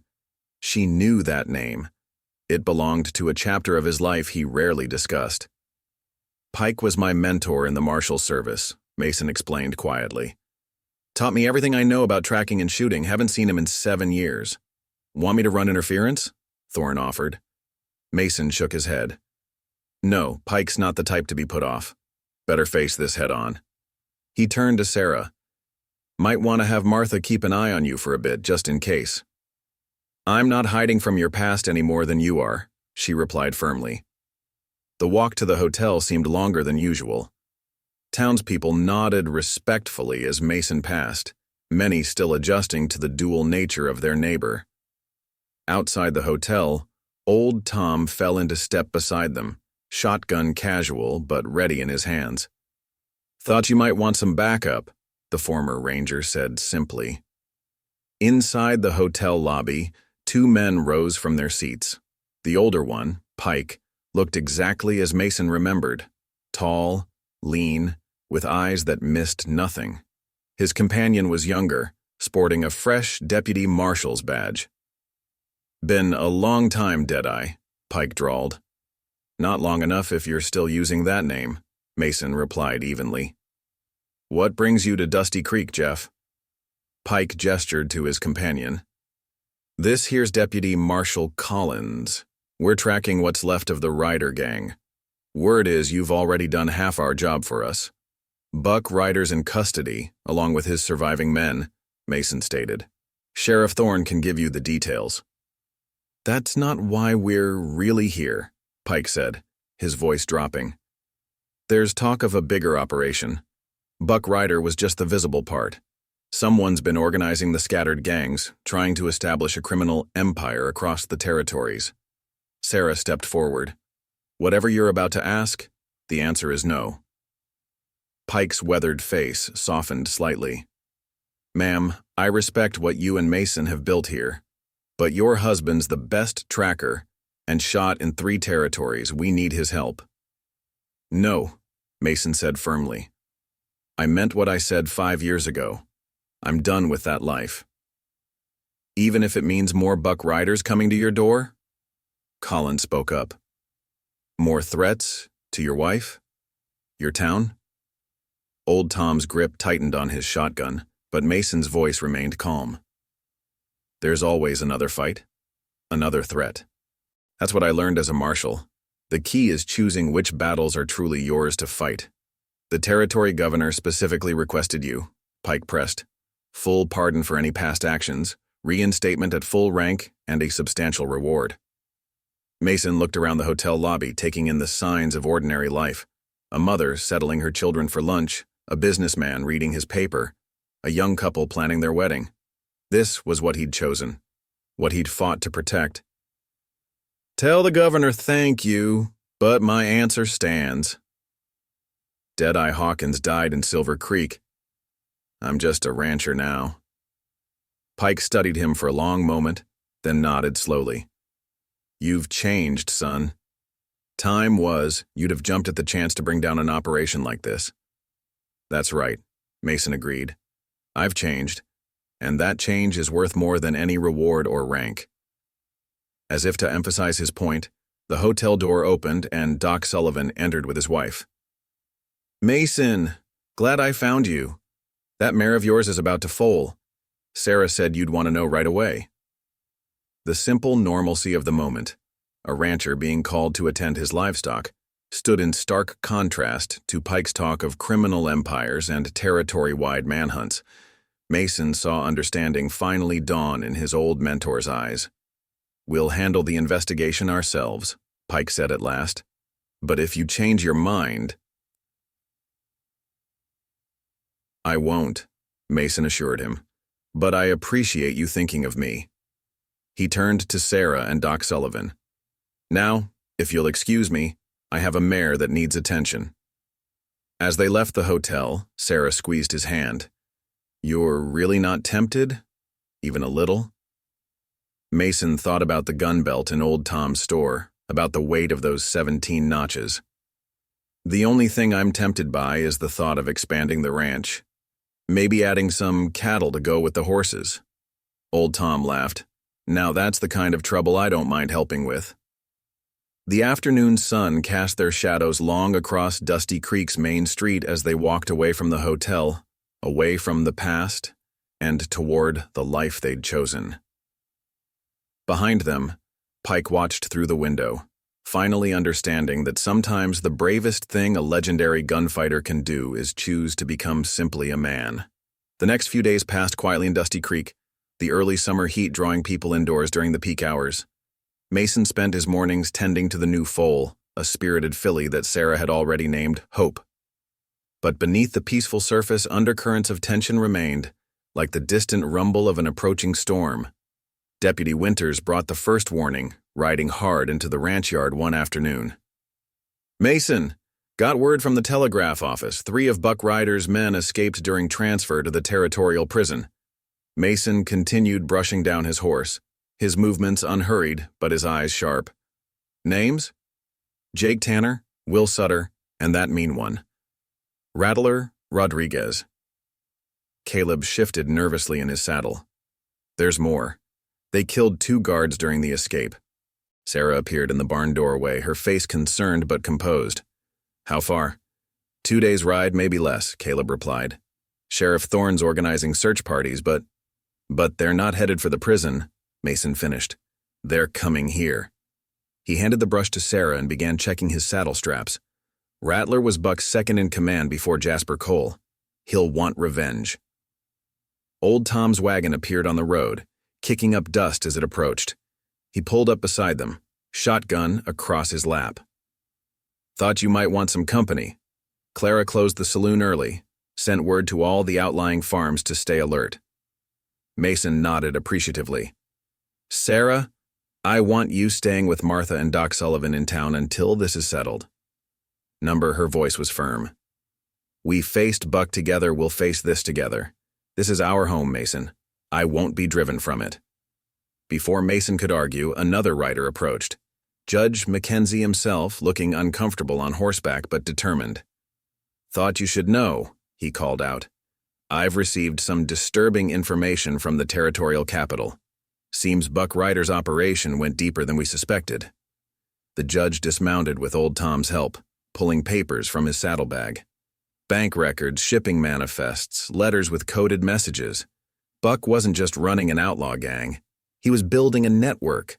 She knew that name. It belonged to a chapter of his life he rarely discussed. "Pike was my mentor in the Marshal Service," Mason explained quietly. "Taught me everything I know about tracking and shooting. Haven't seen him in 7 years. Want me to run interference?" Thorne offered. Mason shook his head. "No, Pike's not the type to be put off. Better face this head on." He turned to Sarah. "Might want to have Martha keep an eye on you for a bit, just in case." "I'm not hiding from your past any more than you are," she replied firmly. The walk to the hotel seemed longer than usual. Townspeople nodded respectfully as Mason passed, many still adjusting to the dual nature of their neighbor. Outside the hotel, old Tom fell into step beside them, shotgun casual but ready in his hands. "Thought you might want some backup," the former ranger said simply. Inside the hotel lobby, 2 men rose from their seats. The older one, Pike, looked exactly as Mason remembered, tall, lean, with eyes that missed nothing. His companion was younger, sporting a fresh deputy marshal's badge. "Been a long time, Deadeye," Pike drawled. "Not long enough if you're still using that name," Mason replied evenly. "What brings you to Dusty Creek, Jeff?" Pike gestured to his companion. "This here's Deputy Marshal Collins. We're tracking what's left of the Ryder gang. Word is you've already done half our job for us. Buck Ryder's in custody, along with his surviving men," Mason stated. "Sheriff Thorne can give you the details." "That's not why we're really here," Pike said, his voice dropping. "There's talk of a bigger operation. Buck Ryder was just the visible part. Someone's been organizing the scattered gangs, trying to establish a criminal empire across the territories." Sarah stepped forward, Whatever you're about to ask, the answer is no. Pike's weathered face softened slightly. Ma'am, I respect what you and Mason have built here, but your husband's the best tracker and shot in 3 territories. We need his help. No, Mason said firmly. I meant what I said 5 years ago. I'm done with that life. Even if it means more buck riders coming to your door? Colin spoke up. More threats to your wife? Your town? Old Tom's grip tightened on his shotgun, but Mason's voice remained calm. There's always another fight, another threat. That's what I learned as a marshal. The key is choosing which battles are truly yours to fight. The territory governor specifically requested you, Pike pressed. Full pardon for any past actions, reinstatement at full rank, and a substantial reward. Mason looked around the hotel lobby, taking in the signs of ordinary life. A mother settling her children for lunch, a businessman reading his paper, a young couple planning their wedding. This was what he'd chosen, what he'd fought to protect. Tell the governor thank you, but my answer stands. Deadeye Hawkins died in Silver Creek. I'm just a rancher now. Pike studied him for a long moment, then nodded slowly. You've changed, son. Time was, you'd have jumped at the chance to bring down an operation like this. That's right, Mason agreed. I've changed, and that change is worth more than any reward or rank. As if to emphasize his point, the hotel door opened and Doc Sullivan entered with his wife. Mason, glad I found you. That mare of yours is about to foal. Sarah said you'd want to know right away. The simple normalcy of the moment, a rancher being called to attend his livestock, stood in stark contrast to Pike's talk of criminal empires and territory-wide manhunts. Mason saw understanding finally dawn in his old mentor's eyes. We'll handle the investigation ourselves, Pike said at last. But if you change your mind... I won't, Mason assured him. But I appreciate you thinking of me. He turned to Sarah and Doc Sullivan. Now, if you'll excuse me, I have a mare that needs attention. As they left the hotel, Sarah squeezed his hand. You're really not tempted? Even a little? Mason thought about the gun belt in Old Tom's store, about the weight of those 17 notches. The only thing I'm tempted by is the thought of expanding the ranch. Maybe adding some cattle to go with the horses. Old Tom laughed. Now that's the kind of trouble I don't mind helping with. The afternoon sun cast their shadows long across Dusty Creek's main street as they walked away from the hotel, away from the past, and toward the life they'd chosen. Behind them, Pike watched through the window, finally understanding that sometimes the bravest thing a legendary gunfighter can do is choose to become simply a man. The next few days passed quietly in Dusty Creek, the early summer heat drawing people indoors during the peak hours. Mason spent his mornings tending to the new foal, a spirited filly that Sarah had already named Hope. But beneath the peaceful surface, undercurrents of tension remained, like the distant rumble of an approaching storm. Deputy Winters brought the first warning, riding hard into the ranch yard one afternoon. Mason, got word from the telegraph office. 3 of Buck Ryder's men escaped during transfer to the territorial prison. Mason continued brushing down his horse, his movements unhurried, but his eyes sharp. Names? Jake Tanner, Will Sutter, and that mean one. Rattler Rodriguez. Caleb shifted nervously in his saddle. There's more. They killed 2 guards during the escape. Sarah appeared in the barn doorway, her face concerned but composed. How far? 2 days' ride, maybe less, Caleb replied. Sheriff Thorne's organizing search parties, but they're not headed for the prison, Mason finished. They're coming here. He handed the brush to Sarah and began checking his saddle straps. Rattler was Buck's second in command before Jasper Cole. He'll want revenge. Old Tom's wagon appeared on the road, kicking up dust as it approached. He pulled up beside them, shotgun across his lap. Thought you might want some company. Clara closed the saloon early, sent word to all the outlying farms to stay alert. Mason nodded appreciatively. Sarah, I want you staying with Martha and Doc Sullivan in town until this is settled. Her voice was firm. We faced Buck together, we'll face this together. This is our home, Mason. I won't be driven from it. Before Mason could argue, another rider approached. Judge Mackenzie himself, looking uncomfortable on horseback but determined. Thought you should know, he called out. I've received some disturbing information from the territorial capital. Seems Buck Ryder's operation went deeper than we suspected. The judge dismounted with old Tom's help, pulling papers from his saddlebag. Bank records, shipping manifests, letters with coded messages. Buck wasn't just running an outlaw gang. He was building a network,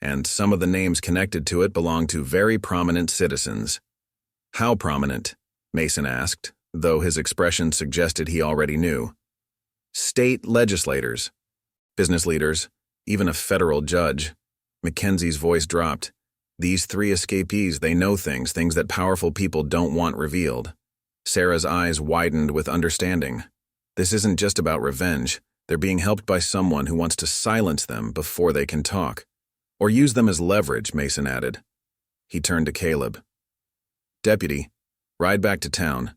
and some of the names connected to it belonged to very prominent citizens. How prominent? Mason asked, though his expression suggested he already knew. State legislators, business leaders, even a federal judge. Mackenzie's voice dropped. These three escapees, they know things that powerful people don't want revealed. Sarah's eyes widened with understanding. This isn't just about revenge. They're being helped by someone who wants to silence them before they can talk. Or use them as leverage, Mason added. He turned to Caleb. Deputy, ride back to town.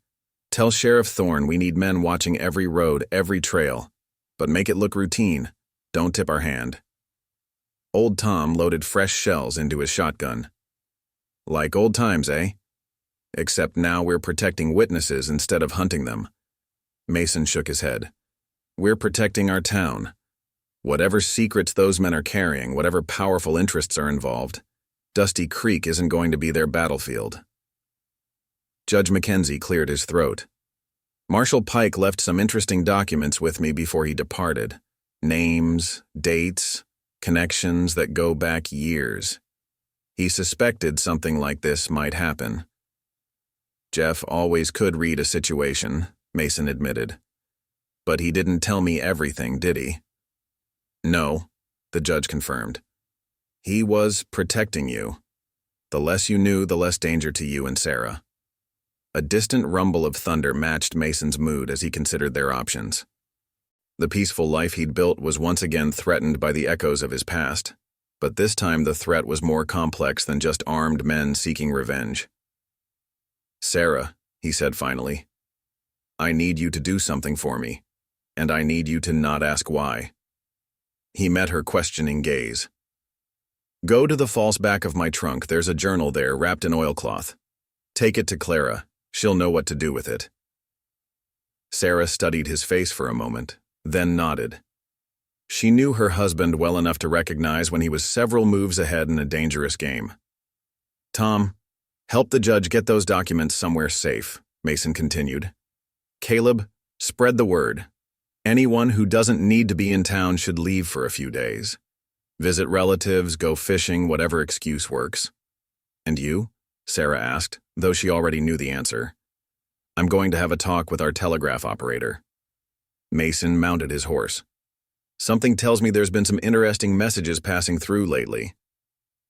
Tell Sheriff Thorne we need men watching every road, every trail. But make it look routine. Don't tip our hand. Old Tom loaded fresh shells into his shotgun. Like old times, eh? Except now we're protecting witnesses instead of hunting them. Mason shook his head. We're protecting our town. Whatever secrets those men are carrying, whatever powerful interests are involved, Dusty Creek isn't going to be their battlefield. Judge Mackenzie cleared his throat. Marshal Pike left some interesting documents with me before he departed. Names, dates, connections that go back years. He suspected something like this might happen. Jeff always could read a situation, Mason admitted. But he didn't tell me everything, did he? No, the judge confirmed. He was protecting you. The less you knew, the less danger to you and Sarah. A distant rumble of thunder matched Mason's mood as he considered their options. The peaceful life he'd built was once again threatened by the echoes of his past, but this time the threat was more complex than just armed men seeking revenge. Sarah, he said finally, I need you to do something for me, and I need you to not ask why. He met her questioning gaze. Go to the false back of my trunk. There's a journal there wrapped in oilcloth. Take it to Clara. She'll know what to do with it. Sarah studied his face for a moment, then nodded. She knew her husband well enough to recognize when he was several moves ahead in a dangerous game. Tom, help the judge get those documents somewhere safe, Mason continued. Caleb, spread the word. Anyone who doesn't need to be in town should leave for a few days. Visit relatives, go fishing, whatever excuse works. And you? Sarah asked, though she already knew the answer. I'm going to have a talk with our telegraph operator. Mason mounted his horse. Something tells me there's been some interesting messages passing through lately.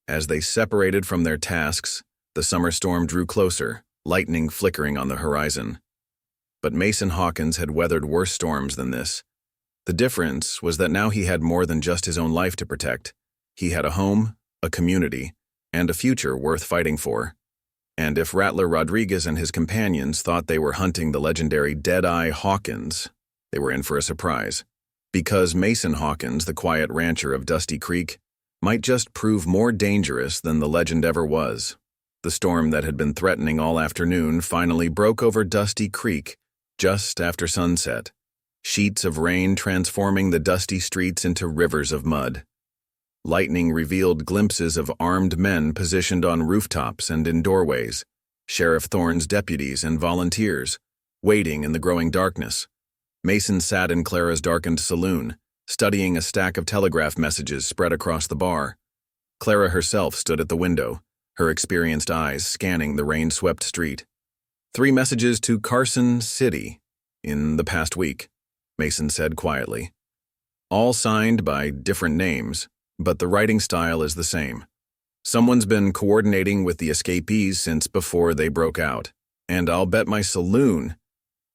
As they separated from their tasks, the summer storm drew closer, lightning flickering on the horizon. But Mason Hawkins had weathered worse storms than this. The difference was that now he had more than just his own life to protect. He had a home, a community, and a future worth fighting for. And if Rattler Rodriguez and his companions thought they were hunting the legendary Deadeye Hawkins, they were in for a surprise. Because Mason Hawkins, the quiet rancher of Dusty Creek, might just prove more dangerous than the legend ever was. The storm that had been threatening all afternoon finally broke over Dusty Creek just after sunset, sheets of rain transforming the dusty streets into rivers of mud. Lightning revealed glimpses of armed men positioned on rooftops and in doorways, Sheriff Thorne's deputies and volunteers, waiting in the growing darkness. Mason sat in Clara's darkened saloon, studying a stack of telegraph messages spread across the bar. Clara herself stood at the window, her experienced eyes scanning the rain-swept street. 3 messages to Carson City in the past week, Mason said quietly. All signed by different names, but the writing style is the same. Someone's been coordinating with the escapees since before they broke out, and I'll bet my saloon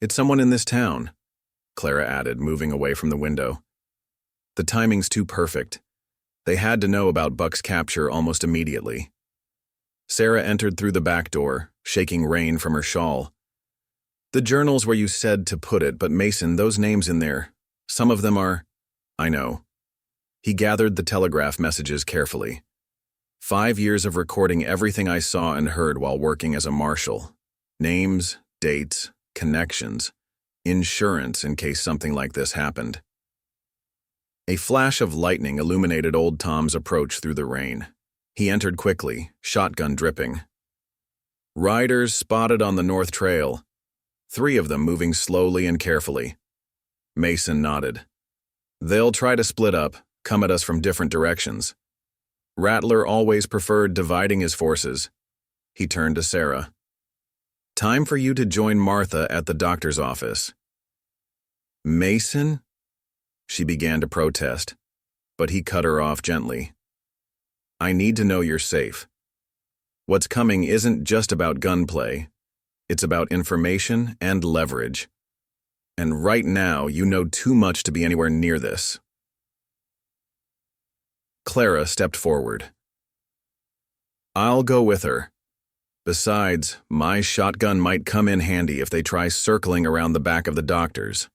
it's someone in this town, Clara added, moving away from the window. The timing's too perfect. They had to know about Buck's capture almost immediately. Sarah entered through the back door, shaking rain from her shawl. "The journal's where you said to put it, but Mason, those names in there, some of them are—" "I know." He gathered the telegraph messages carefully. 5 years of recording everything I saw and heard while working as a marshal. Names, dates, connections, insurance in case something like this happened. A flash of lightning illuminated old Tom's approach through the rain. He entered quickly, shotgun dripping. "Riders spotted on the North Trail. 3 of them moving slowly and carefully." Mason nodded. "They'll try to split up, come at us from different directions. Rattler always preferred dividing his forces." He turned to Sarah. "Time for you to join Martha at the doctor's office." "Mason?" She began to protest, but he cut her off gently. "I need to know you're safe. What's coming isn't just about gunplay. It's about information and leverage. And right now, you know too much to be anywhere near this." Clara stepped forward. "I'll go with her. Besides, my shotgun might come in handy if they try circling around the back of the doctor's."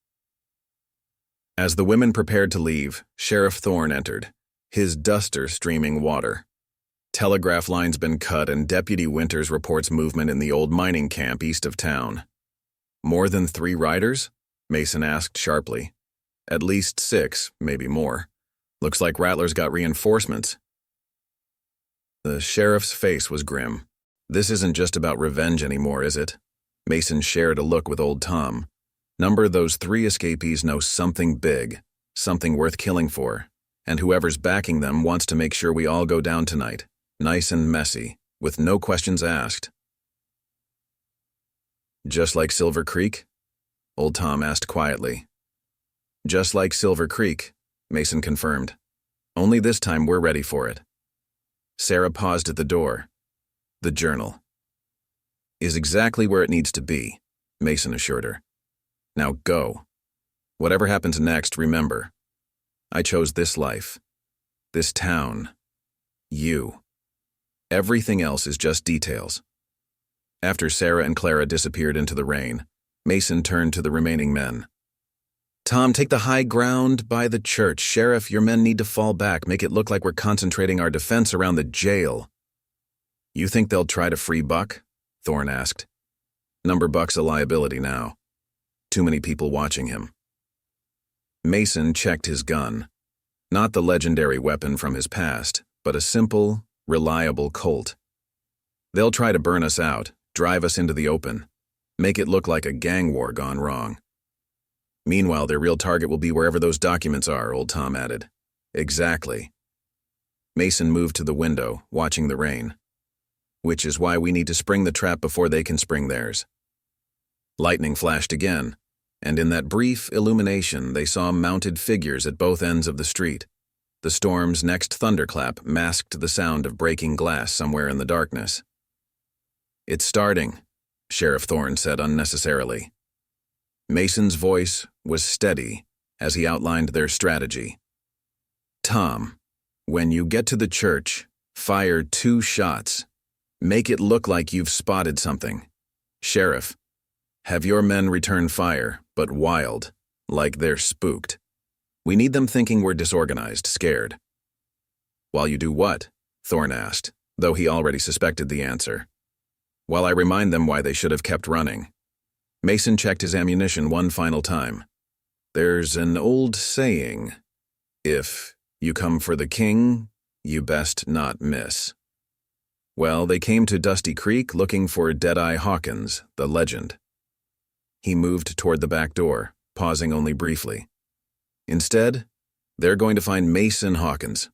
As the women prepared to leave, Sheriff Thorne entered, his duster streaming water. Telegraph lines been cut and Deputy Winters reports movement in the old mining camp east of town. "More than 3 riders?" Mason asked sharply. "At least 6, maybe more. Looks like Rattler's got reinforcements." The sheriff's face was grim. "This isn't just about revenge anymore, is it?" Mason shared a look with old Tom. "Number those 3 escapees know something big, something worth killing for, and whoever's backing them wants to make sure we all go down tonight, nice and messy, with no questions asked." "Just like Silver Creek?" Old Tom asked quietly. "Just like Silver Creek," Mason confirmed. "Only this time we're ready for it." Sarah paused at the door. "The journal is exactly where it needs to be," Mason assured her. "Now go. Whatever happens next, remember, I chose this life, this town, you. Everything else is just details." After Sarah and Clara disappeared into the rain, Mason turned to the remaining men. "Tom, take the high ground by the church. Sheriff, your men need to fall back, make it look like we're concentrating our defense around the jail." "You think they'll try to free Buck?" Thorne asked. "Number Buck's a liability now. Too many people watching him." Mason checked his gun. Not the legendary weapon from his past, but a simple, reliable Colt. "They'll try to burn us out, drive us into the open, make it look like a gang war gone wrong. Meanwhile, their real target will be wherever those documents are," old Tom added. "Exactly." Mason moved to the window, watching the rain. "Which is why we need to spring the trap before they can spring theirs." Lightning flashed again, and in that brief illumination they saw mounted figures at both ends of the street. The storm's next thunderclap masked the sound of breaking glass somewhere in the darkness. "It's starting," Sheriff Thorne said unnecessarily. Mason's voice was steady as he outlined their strategy. "Tom, when you get to the church, fire 2 shots. Make it look like you've spotted something. Sheriff, have your men return fire, but wild, like they're spooked. We need them thinking we're disorganized, scared." "While you do what?" Thorne asked, though he already suspected the answer. "While I remind them why they should have kept running." Mason checked his ammunition one final time. "There's an old saying, if you come for the king, you best not miss. Well, they came to Dusty Creek looking for Deadeye Hawkins, the legend." He moved toward the back door, pausing only briefly. "Instead, they're going to find Mason Hawkins,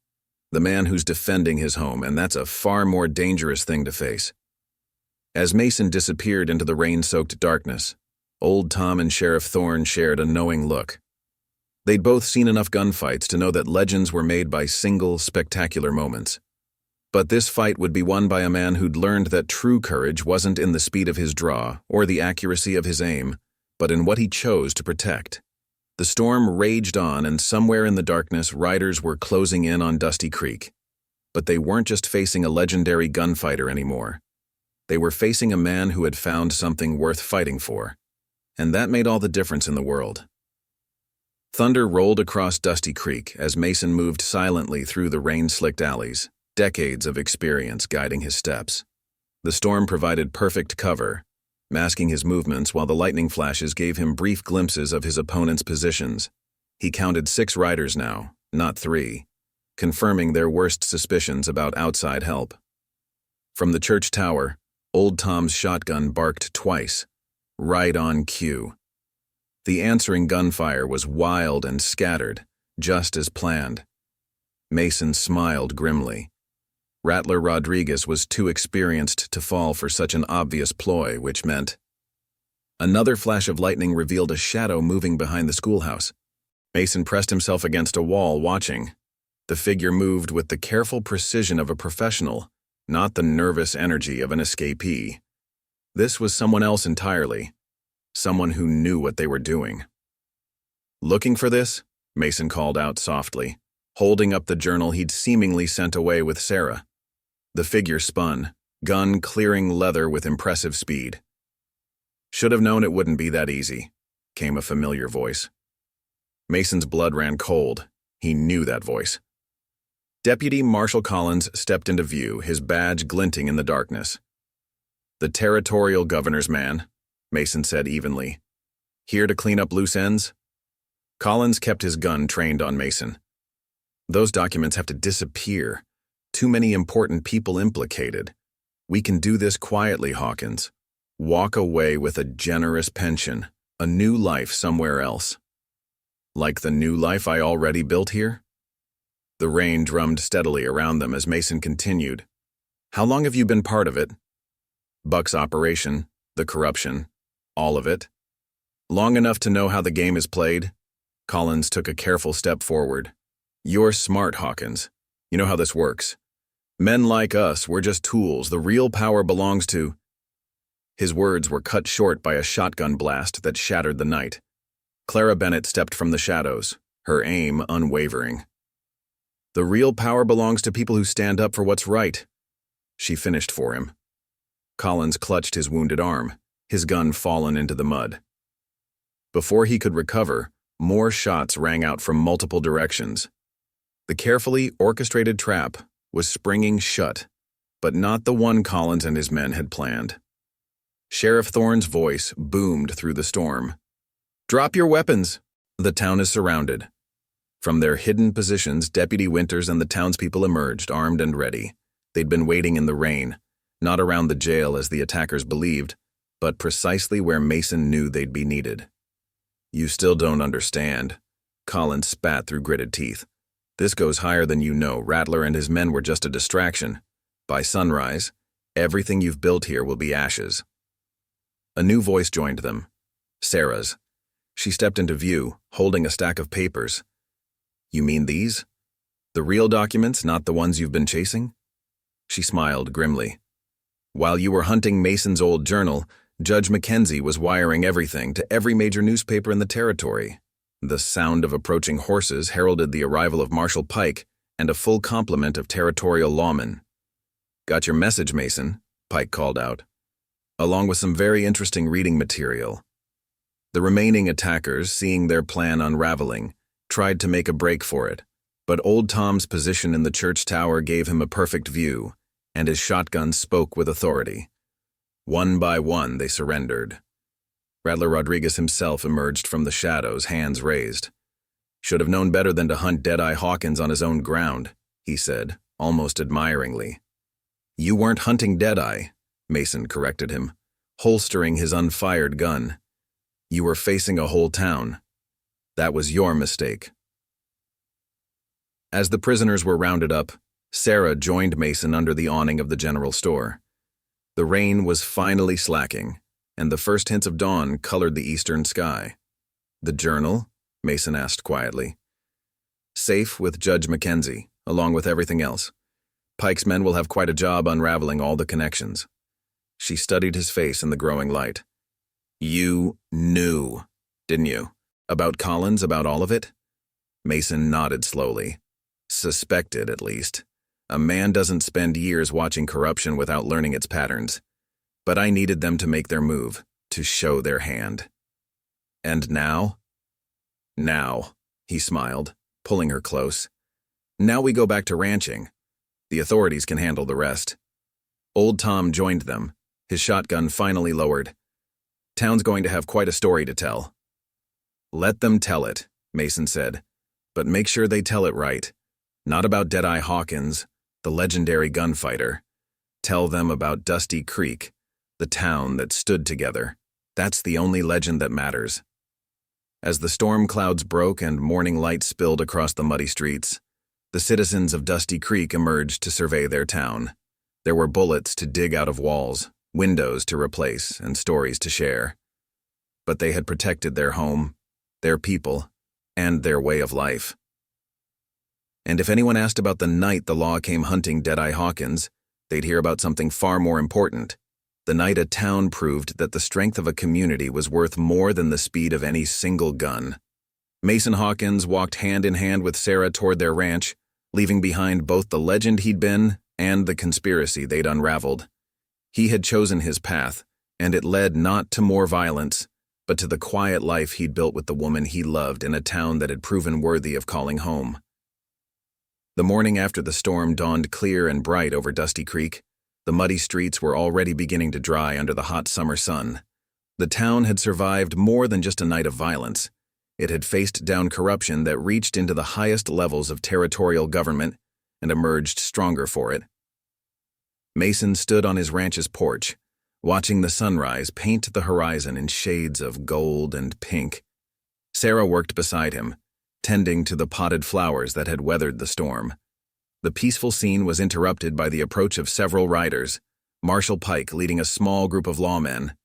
the man who's defending his home, and that's a far more dangerous thing to face." As Mason disappeared into the rain-soaked darkness, old Tom and Sheriff Thorne shared a knowing look. They'd both seen enough gunfights to know that legends were made by single, spectacular moments. But this fight would be won by a man who'd learned that true courage wasn't in the speed of his draw or the accuracy of his aim, but in what he chose to protect. The storm raged on, and somewhere in the darkness, riders were closing in on Dusty Creek. But they weren't just facing a legendary gunfighter anymore. They were facing a man who had found something worth fighting for. And that made all the difference in the world. Thunder rolled across Dusty Creek as Mason moved silently through the rain-slicked alleys, decades of experience guiding his steps. The storm provided perfect cover, masking his movements while the lightning flashes gave him brief glimpses of his opponent's positions. He counted 6 riders now, not 3, confirming their worst suspicions about outside help. From the church tower, Old Tom's shotgun barked twice, right on cue. The answering gunfire was wild and scattered, just as planned. Mason smiled grimly. Rattler Rodriguez was too experienced to fall for such an obvious ploy, which meant another flash of lightning revealed a shadow moving behind the schoolhouse. Mason pressed himself against a wall, watching. The figure moved with the careful precision of a professional, not the nervous energy of an escapee. This was someone else entirely, someone who knew what they were doing. "Looking for this?" Mason called out softly, holding up the journal he'd seemingly sent away with Sarah. The figure spun, gun clearing leather with impressive speed. "Should have known it wouldn't be that easy," came a familiar voice. Mason's blood ran cold. He knew that voice. Deputy Marshal Collins stepped into view, his badge glinting in the darkness. "The territorial governor's man," Mason said evenly. "Here to clean up loose ends?" Collins kept his gun trained on Mason. "Those documents have to disappear. Too many important people implicated. We can do this quietly, Hawkins. Walk away with a generous pension, a new life somewhere else." "Like the new life I already built here?" The rain drummed steadily around them as Mason continued. "How long have you been part of it? Buck's operation, the corruption, all of it? Long enough to know how the game is played?" Collins took a careful step forward. "You're smart, Hawkins. You know how this works. Men like us, we're just tools. The real power belongs to—" His words were cut short by a shotgun blast that shattered the night. Clara Bennett stepped from the shadows, her aim unwavering. "The real power belongs to people who stand up for what's right," she finished for him. Collins clutched his wounded arm, his gun fallen into the mud. Before he could recover, more shots rang out from multiple directions. The carefully orchestrated trap was springing shut, but not the one Collins and his men had planned. Sheriff Thorne's voice boomed through the storm. "Drop your weapons! The town is surrounded." From their hidden positions, Deputy Winters and the townspeople emerged, armed and ready. They'd been waiting in the rain, not around the jail as the attackers believed, but precisely where Mason knew they'd be needed. "You still don't understand," Collins spat through gritted teeth. "This goes higher than you know. Rattler and his men were just a distraction. By sunrise, everything you've built here will be ashes." A new voice joined them, Sarah's. She stepped into view, holding a stack of papers. "You mean these? The real documents, not the ones you've been chasing?" She smiled grimly. "While you were hunting Mason's old journal, Judge Mackenzie was wiring everything to every major newspaper in the territory. The sound of approaching horses heralded the arrival of Marshal Pike and a full complement of territorial lawmen. "Got your message, Mason," Pike called out, along with some very interesting reading material. The remaining attackers, seeing their plan unraveling, tried to make a break for it, but Old Tom's position in the church tower gave him a perfect view, and his shotgun spoke with authority. One by one, they surrendered. Rattler Rodriguez himself emerged from the shadows, hands raised. "Should have known better than to hunt Deadeye Hawkins on his own ground," he said, almost admiringly. "You weren't hunting Deadeye," Mason corrected him, holstering his unfired gun. "You were facing a whole town. That was your mistake." As the prisoners were rounded up, Sarah joined Mason under the awning of the general store. The rain was finally slacking, and the first hints of dawn colored the eastern sky. "The journal?" Mason asked quietly. "Safe with Judge Mackenzie, along with everything else. Pike's men will have quite a job unraveling all the connections." She studied his face in the growing light. "You knew, didn't you?" About Collins, about all of it? Mason nodded slowly. Suspected, at least. A man doesn't spend years watching corruption without learning its patterns. But I needed them to make their move, to show their hand. And now? Now, he smiled, pulling her close. Now we go back to ranching. The authorities can handle the rest. Old Tom joined them, his shotgun finally lowered. Town's going to have quite a story to tell. Let them tell it, Mason said, but make sure they tell it right. Not about Deadeye Hawkins, the legendary gunfighter. Tell them about Dusty Creek, the town that stood together. That's the only legend that matters. As the storm clouds broke and morning light spilled across the muddy streets, the citizens of Dusty Creek emerged to survey their town. There were bullets to dig out of walls, windows to replace, and stories to share. But they had protected their home, their people, and their way of life. And if anyone asked about the night the law came hunting Deadeye Hawkins, they'd hear about something far more important. The night a town proved that the strength of a community was worth more than the speed of any single gun. Mason Hawkins walked hand in hand with Sarah toward their ranch, leaving behind both the legend he'd been and the conspiracy they'd unraveled. He had chosen his path, and it led not to more violence, but to the quiet life he'd built with the woman he loved in a town that had proven worthy of calling home. The morning after the storm dawned clear and bright over Dusty Creek. The muddy streets were already beginning to dry under the hot summer sun. The town had survived more than just a night of violence. It had faced down corruption that reached into the highest levels of territorial government and emerged stronger for it. Mason stood on his ranch's porch, watching the sunrise paint the horizon in shades of gold and pink. Sarah worked beside him, tending to the potted flowers that had weathered the storm. The peaceful scene was interrupted by the approach of several riders, Marshal Pike leading a small group of lawmen.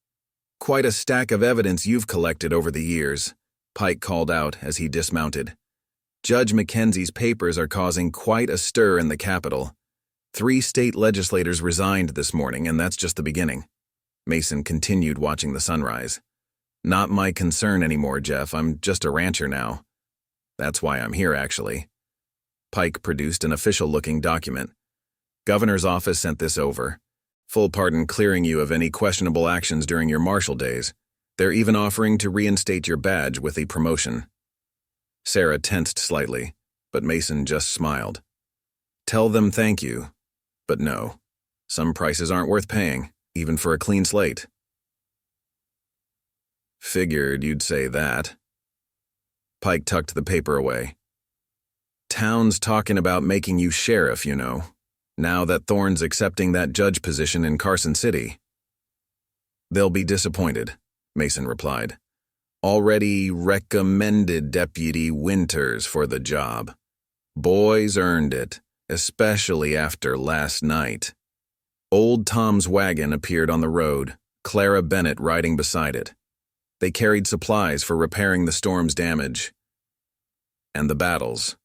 "Quite a stack of evidence you've collected over the years," Pike called out as he dismounted. "Judge Mackenzie's papers are causing quite a stir in the Capitol. 3 state legislators resigned this morning, and that's just the beginning." Mason continued watching the sunrise. "Not my concern anymore, Jeff. I'm just a rancher now. That's why I'm here, actually." Pike produced an official-looking document. "Governor's office sent this over. Full pardon clearing you of any questionable actions during your marshal days. They're even offering to reinstate your badge with a promotion." Sarah tensed slightly, but Mason just smiled. "Tell them thank you. But no, some prices aren't worth paying, even for a clean slate." "Figured you'd say that." Pike tucked the paper away. "Town's talking about making you sheriff, you know, now that Thorne's accepting that judge position in Carson City." "They'll be disappointed," Mason replied. "Already recommended Deputy Winters for the job. Boys earned it, especially after last night." Old Tom's wagon appeared on the road, Clara Bennett riding beside it. They carried supplies for repairing the storm's damage. And the battles.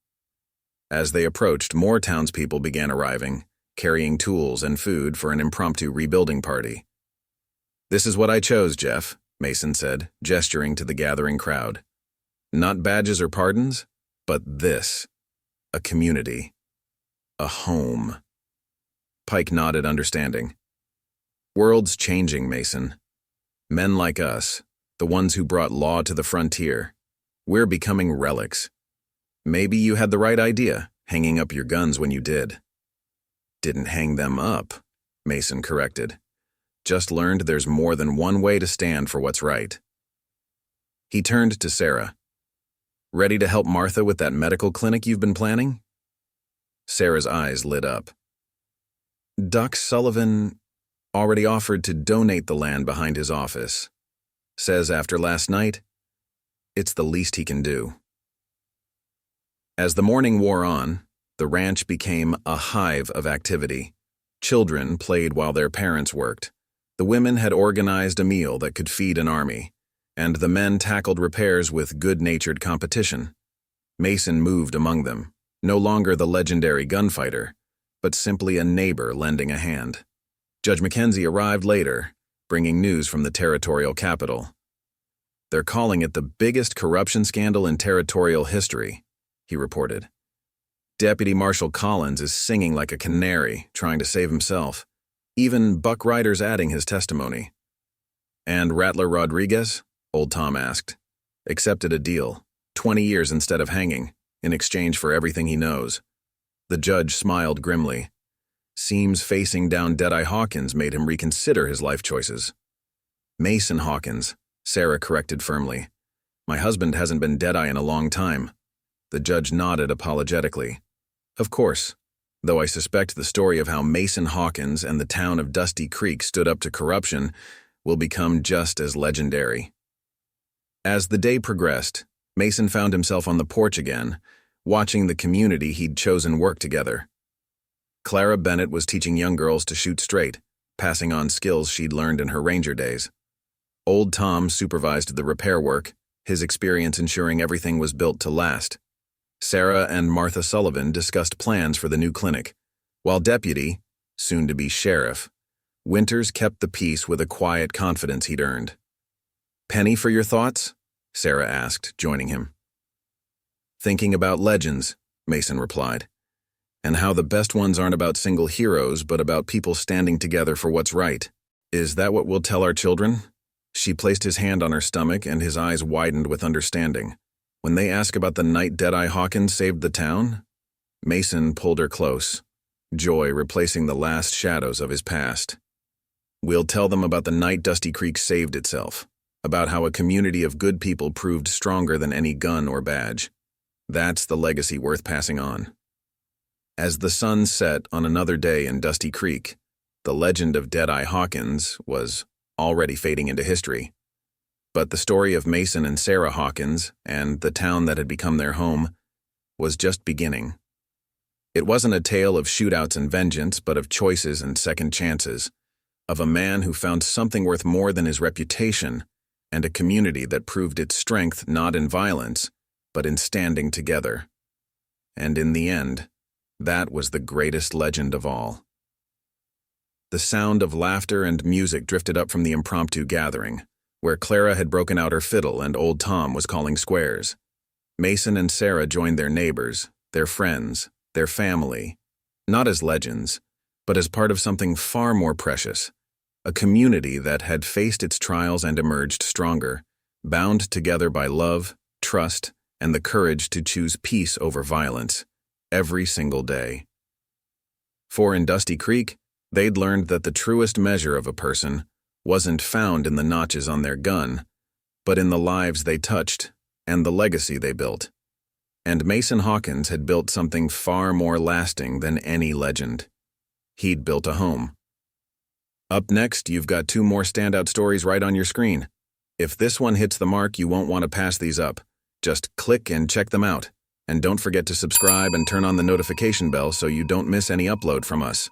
As they approached, more townspeople began arriving, carrying tools and food for an impromptu rebuilding party. "This is what I chose, Jeff," Mason said, gesturing to the gathering crowd. "Not badges or pardons, but this. A community. A home." Pike nodded, understanding. "World's changing, Mason. Men like us, the ones who brought law to the frontier, we're becoming relics. Maybe you had the right idea, hanging up your guns when you did." "Didn't hang them up," Mason corrected. "Just learned there's more than one way to stand for what's right." He turned to Sarah. "Ready to help Martha with that medical clinic you've been planning?" Sarah's eyes lit up. "Doc Sullivan already offered to donate the land behind his office. Says after last night, it's the least he can do." As the morning wore on, the ranch became a hive of activity. Children played while their parents worked. The women had organized a meal that could feed an army, and the men tackled repairs with good-natured competition. Mason moved among them, no longer the legendary gunfighter, but simply a neighbor lending a hand. Judge Mackenzie arrived later, bringing news from the territorial capital. They're calling it the biggest corruption scandal in territorial history, he reported. Deputy Marshal Collins is singing like a canary, trying to save himself. Even Buck Ryder's adding his testimony. And Rattler Rodriguez? Old Tom asked. Accepted a deal, 20 years instead of hanging, in exchange for everything he knows. The judge smiled grimly. Seems facing down Deadeye Hawkins made him reconsider his life choices. Mason Hawkins, Sarah corrected firmly. My husband hasn't been Deadeye in a long time. The judge nodded apologetically. Of course, though I suspect the story of how Mason Hawkins and the town of Dusty Creek stood up to corruption will become just as legendary. As the day progressed, Mason found himself on the porch again, watching the community he'd chosen work together. Clara Bennett was teaching young girls to shoot straight, passing on skills she'd learned in her ranger days. Old Tom supervised the repair work, his experience ensuring everything was built to last. Sarah and Martha Sullivan discussed plans for the new clinic, while Deputy, soon-to-be Sheriff, Winters kept the peace with a quiet confidence he'd earned. Penny for your thoughts? Sarah asked, joining him. Thinking about legends, Mason replied, and how the best ones aren't about single heroes, but about people standing together for what's right. Is that what we'll tell our children? She placed his hand on her stomach, and his eyes widened with understanding. When they ask about the night Deadeye Hawkins saved the town? Mason pulled her close, joy replacing the last shadows of his past. We'll tell them about the night Dusty Creek saved itself, about how a community of good people proved stronger than any gun or badge. That's the legacy worth passing on. As the sun set on another day in Dusty Creek, the legend of Deadeye Hawkins was already fading into history. But the story of Mason and Sarah Hawkins, and the town that had become their home, was just beginning. It wasn't a tale of shootouts and vengeance, but of choices and second chances, of a man who found something worth more than his reputation, and a community that proved its strength not in violence, but in standing together. And in the end, that was the greatest legend of all. The sound of laughter and music drifted up from the impromptu gathering, where Clara had broken out her fiddle and Old Tom was calling squares. Mason and Sarah joined their neighbors, their friends, their family, not as legends, but as part of something far more precious, a community that had faced its trials and emerged stronger, bound together by love, trust, and the courage to choose peace over violence, every single day. For in Dusty Creek, they'd learned that the truest measure of a person wasn't found in the notches on their gun, but in the lives they touched and the legacy they built. And Mason Hawkins had built something far more lasting than any legend. He'd built a home. Up next, you've got 2 more standout stories right on your screen. If this one hits the mark, you won't want to pass these up. Just click and check them out. And don't forget to subscribe and turn on the notification bell so you don't miss any upload from us.